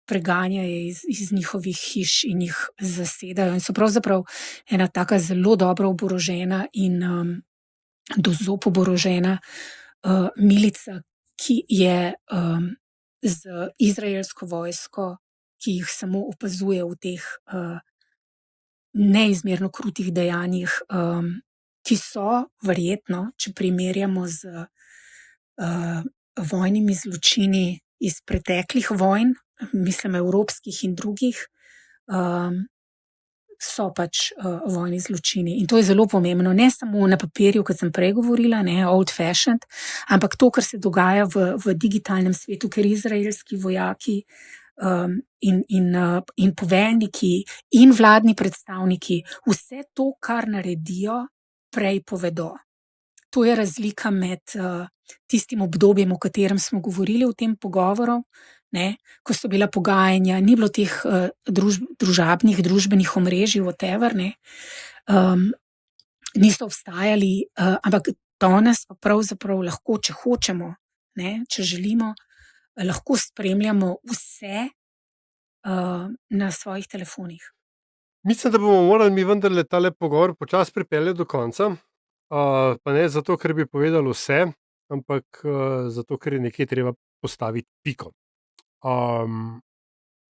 preganjajo iz njihovih hiš in jih zasedajo. In so pravzaprav ena taka zelo dobro oborožena in do zob oborožena milica, ki je z izraelsko vojsko, ki jih samo opazuje v teh neizmerno krutih dejanjih, ki so verjetno, če primerjamo z vojnimi zločini iz preteklih vojn, mislim evropskih in drugih, so pač vojni zločini. In to je zelo pomembno, ne samo na papirju, kot sem prej govorila, ne, old fashioned, ampak to, kar se dogaja v digitalnem svetu, ker izraelski vojaki in poveljniki in vladni predstavniki vse to, kar naredijo, prej povedo. To je razlika med tistim obdobjem, o katerem smo govorili v tem pogovoru, ne, ko so bila pogajanja, ni bilo teh družbenih omrežij, whatever, ne, niso obstajali, ampak danes pa pravzaprav lahko, če hočemo, ne, če želimo, lahko spremljamo vse na svojih telefonih. Mislim, da bomo morali mi vendarle tale pogovor počasi pripeljati do konca, pa ne zato, ker bi povedali vse, ampak zato, ker je nekje treba postaviti piko.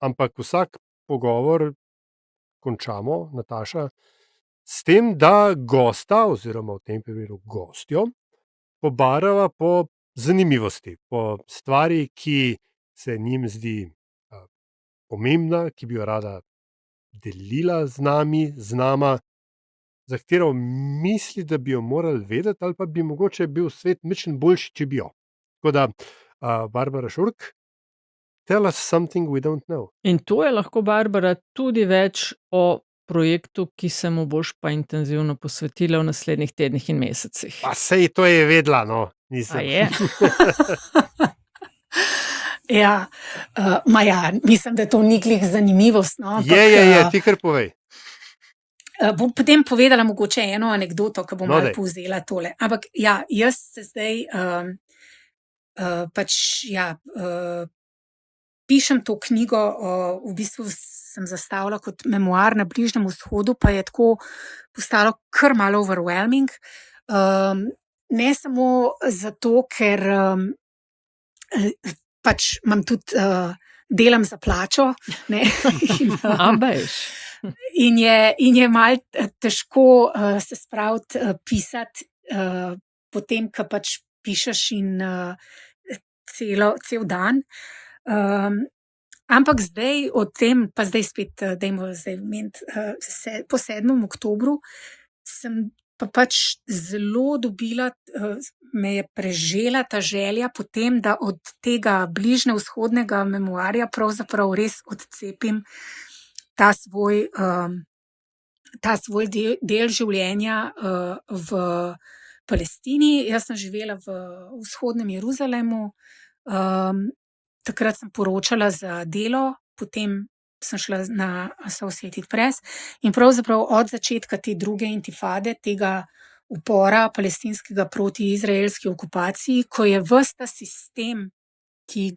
Ampak vsak pogovor končamo, Nataša, s tem, da gosta, oziroma v tem primeru gostjo, pobarava po zanimivosti, po stvari, ki se njim zdi pomembna, ki bi jo rada delila z nami, z nama, za katero misli, da bi jo morali vedeti, ali pa bi mogoče bil svet mičen boljši, če bi jo. Tako da, Barbara Šurk, tell us something we don't know. In to je lahko, Barbara, tudi več o projektu, ki se mu boš pa intenzivno posvetila v naslednjih tednih in mesecih. Pa sej to je vedela, no. A je? Ja, mislim, da to ni glih zanimivost. No, ampak, je, ti kar povej. Bom potem povedala mogoče eno anekdoto, ki bom malo povzela tole. Ampak ja, jaz se zdaj pišem to knjigo, v bistvu sem zastavila kot memoar na Bližnjem vzhodu, pa je tako postalo kar malo overwhelming. Ne samo zato, ker pač imam tudi delam za plačo, ne, in je malo težko se spraviti pisati, potem, ko pač pišeš in cel dan. Ampak zdaj o tem, pa zdaj spet, dajmo zdaj omeniti, po 7. oktobru sem pa pač zelo dobila, me je prežela ta želja potem, da od tega bližnjevzhodnega memoarja pravzaprav res odcepim ta svoj del življenja v Palestini. Jaz sem živela v vzhodnem Jeruzalemu, takrat sem poročala za Delo, potem sem šla na Associated Press in pravzaprav od začetka te druge intifade, tega upora palestinskega proti izraelski okupaciji, ko je ves ta sistem, ki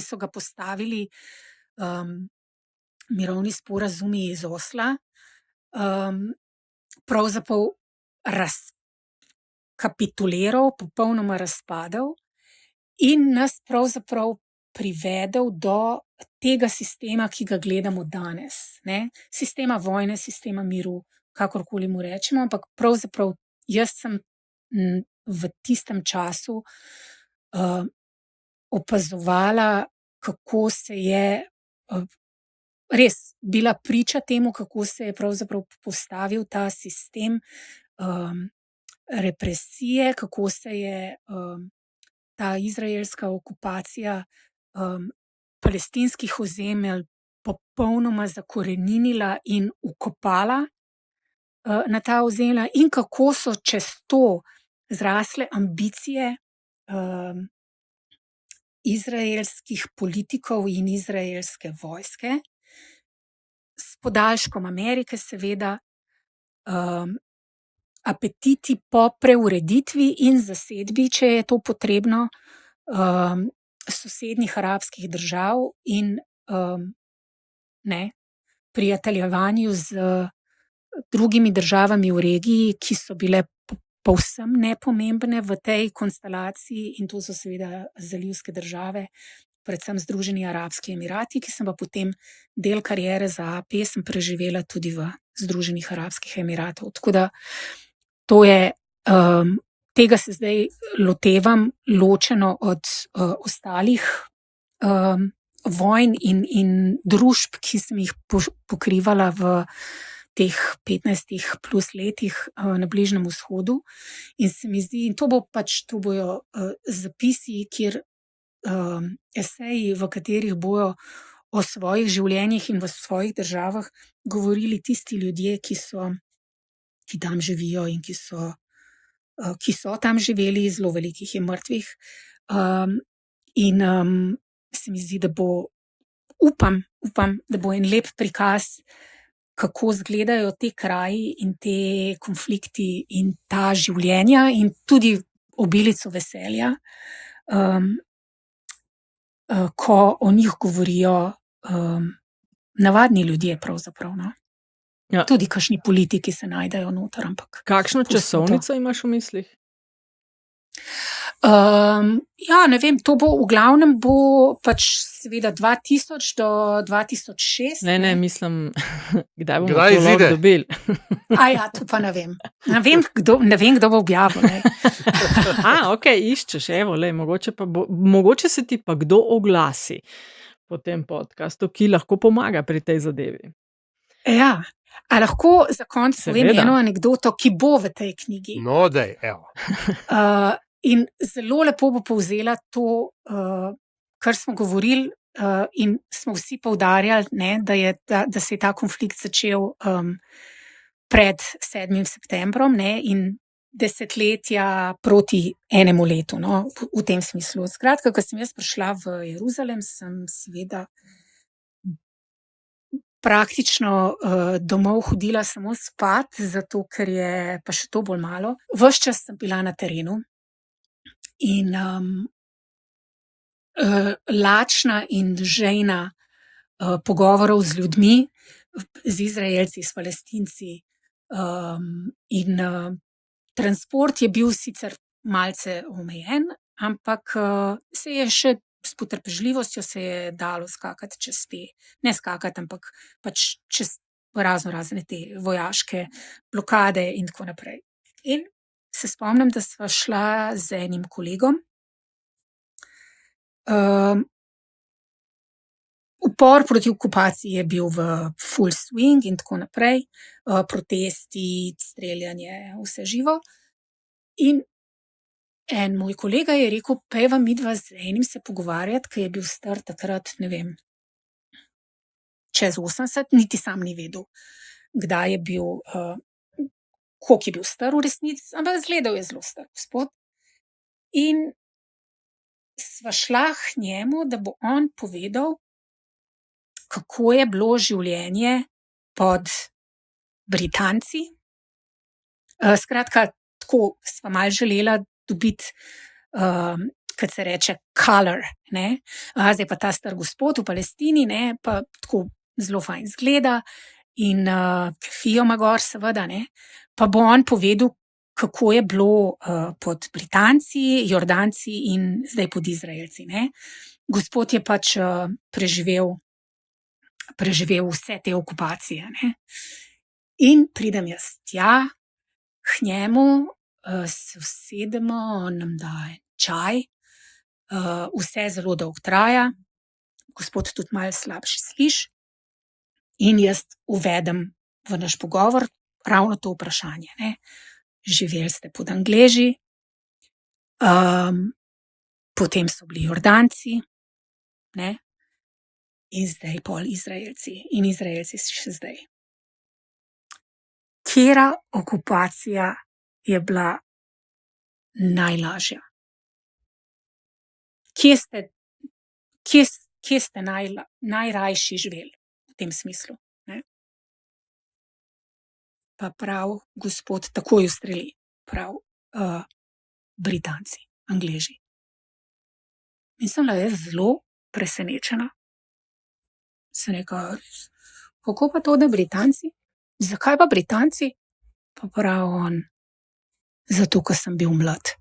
so ga postavili mirovni sporazumi iz Osla, pravzaprav kapituliral, popolnoma razpadel in nas pravzaprav privedel do tega sistema, ki ga gledamo danes, ne? Sistema vojne, sistema miru, kakorkoli mu rečemo, ampak pravzaprav jaz sem v tistem času opazovala, kako se je res bila priča temu, kako se je pravzaprav postavil ta sistem represije, kako se je ta izraelska okupacija palestinskih ozemelj popolnoma zakoreninila in vkopala na ta ozemlja in kako so čez to zrasle ambicije izraelskih politikov in izraelske vojske, s podaljškom Amerike seveda, apetiti po preureditvi in zasedbi, če je to potrebno, sosednjih arabskih držav in prijateljevanju z drugimi državami v regiji, ki so bile povsem nepomembne v tej konstelaciji, in to so seveda zalivske države, predvsem Združeni arabski emirati, ki sem pa potem del kariere za AP sem preživela tudi v Združenih arabskih emiratov. Tako da to je, tega se zdaj lotevam ločeno od ostalih vojn in družb, ki sem jih pokrivala v teh 15 plus letih na Bližnjem vzhodu. In se mi zdi, in to bojo zapisi, kjer eseji, v katerih bojo o svojih življenjih in v svojih državah govorili tisti ljudje, ki tam živijo in ki so tam živeli, zelo velikih je mrtvih. In se mi zdi, da upam, da bo en lep prikaz, kako izgledajo te kraji in te konflikti in ta življenja in tudi obilico veselja, ko o njih govorijo navadni ljudje pravzaprav, no. Ja. Tudi kakšni politiki se najdejo noter, ampak Kakšno pustimo to. časovnico imaš v mislih? Ja, ne vem, to bo v glavnem pač seveda 2000 do 2006. Ne, mislim, kdaj bomo Kdaj to lahko izide? dobili? Ja, to pa ne vem. Ne vem, kdo bo objavil, ne. Ok, iščeš, evo, mogoče se ti pa kdo oglasi po tem podcastu, ki lahko pomaga pri tej zadevi. Ja, a lahko za konec povem Seveda. eno anekdoto, ki bo v tej knjigi. No, daj, evo. In zelo lepo bo povzela to, kar smo govorili, in smo vsi poudarjali, ne, da se je ta konflikt začel pred 7. septembrom, ne, in desetletja proti enemu letu, no, v tem smislu. Skratka, ko sem jaz prišla v Jeruzalem, sem seveda praktično domov hodila samo spat, zato ker je pa še to bolj malo. Ves čas sem bila na terenu in lačna in žejna pogovorov z ljudmi, z Izraelci, s Palestinci, in transport je bil sicer malce omejen, ampak se je še s potrpežljivostjo se je dalo skakati čez te, ne skakati, ampak pač čez razne te vojaške blokade in tako naprej. In se spomnim, da sva šla z enim kolegom. Upor proti okupaciji je bil v full swing in tako naprej, protesti, streljanje, vse živo. In en moj kolega je rekel, pojdiva midva z enim se pogovarjati, ki je bil star takrat, ne vem, čez 80, niti sam ni vedel, kdaj je bil, koliko je bil star v resnici, ampak izgledal je zelo star gospod. In sva šla k njemu, da bo on povedal, kako je bilo življenje pod Britanci. Skratka, tako sva malo želela dobiti, kot se reče, color, ne. Zdaj pa ta star gospod v Palestini, ne, pa tako zelo fajn izgleda in kefijo ima gor seveda, ne. Pa bo on povedal, kako je bilo pod Britanci, Jordanci in zdaj pod Izraelci, ne. Gospod je pač preživel vse te okupacije, ne. In pridem jaz tja k njemu, se usedemo, on nam da en čaj, vse zelo dolgo traja, gospod tudi malo slabše sliši in jaz uvedem v naš pogovor ravno to vprašanje, ne. Živeli ste pod Angleži, potem so bili Jordanci, ne. In zdaj pol Izraelci in Izraelci še zdaj. Katera okupacija je bila najlažja? Kje ste najrajši živeli v tem smislu, ne? Pa prav gospod takoj ustreli, prav Britanci, Angleži. In sem bila jaz zelo presenečena. Sem rekla, kako pa to, da Britanci? Zakaj pa Britanci? Pa prav on, zato, ker sem bil mlad.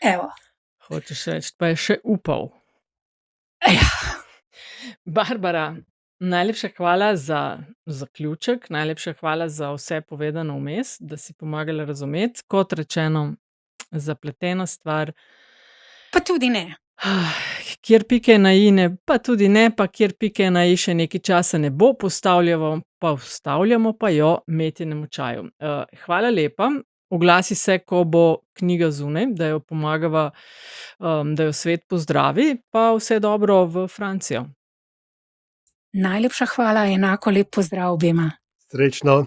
Evo. Hočeš reči, pa je še upal. Ja. Barbara, najlepša hvala za zaključek, najlepša hvala za vse povedano vmes, da si pomagala razumeti, kot rečeno, zapletena stvar. Pa tudi ne. Kjer pike na i ne, pa tudi ne, pa kjer pike na i še nekaj časa ne bo, vstavljamo pa jo Metinemu čaju. Hvala lepa, oglasi se, ko bo knjiga zunaj, da jo pomagava, da jo svet pozdravi, pa vse dobro v Francijo. Najlepša hvala, enako lep pozdrav obema. Srečno.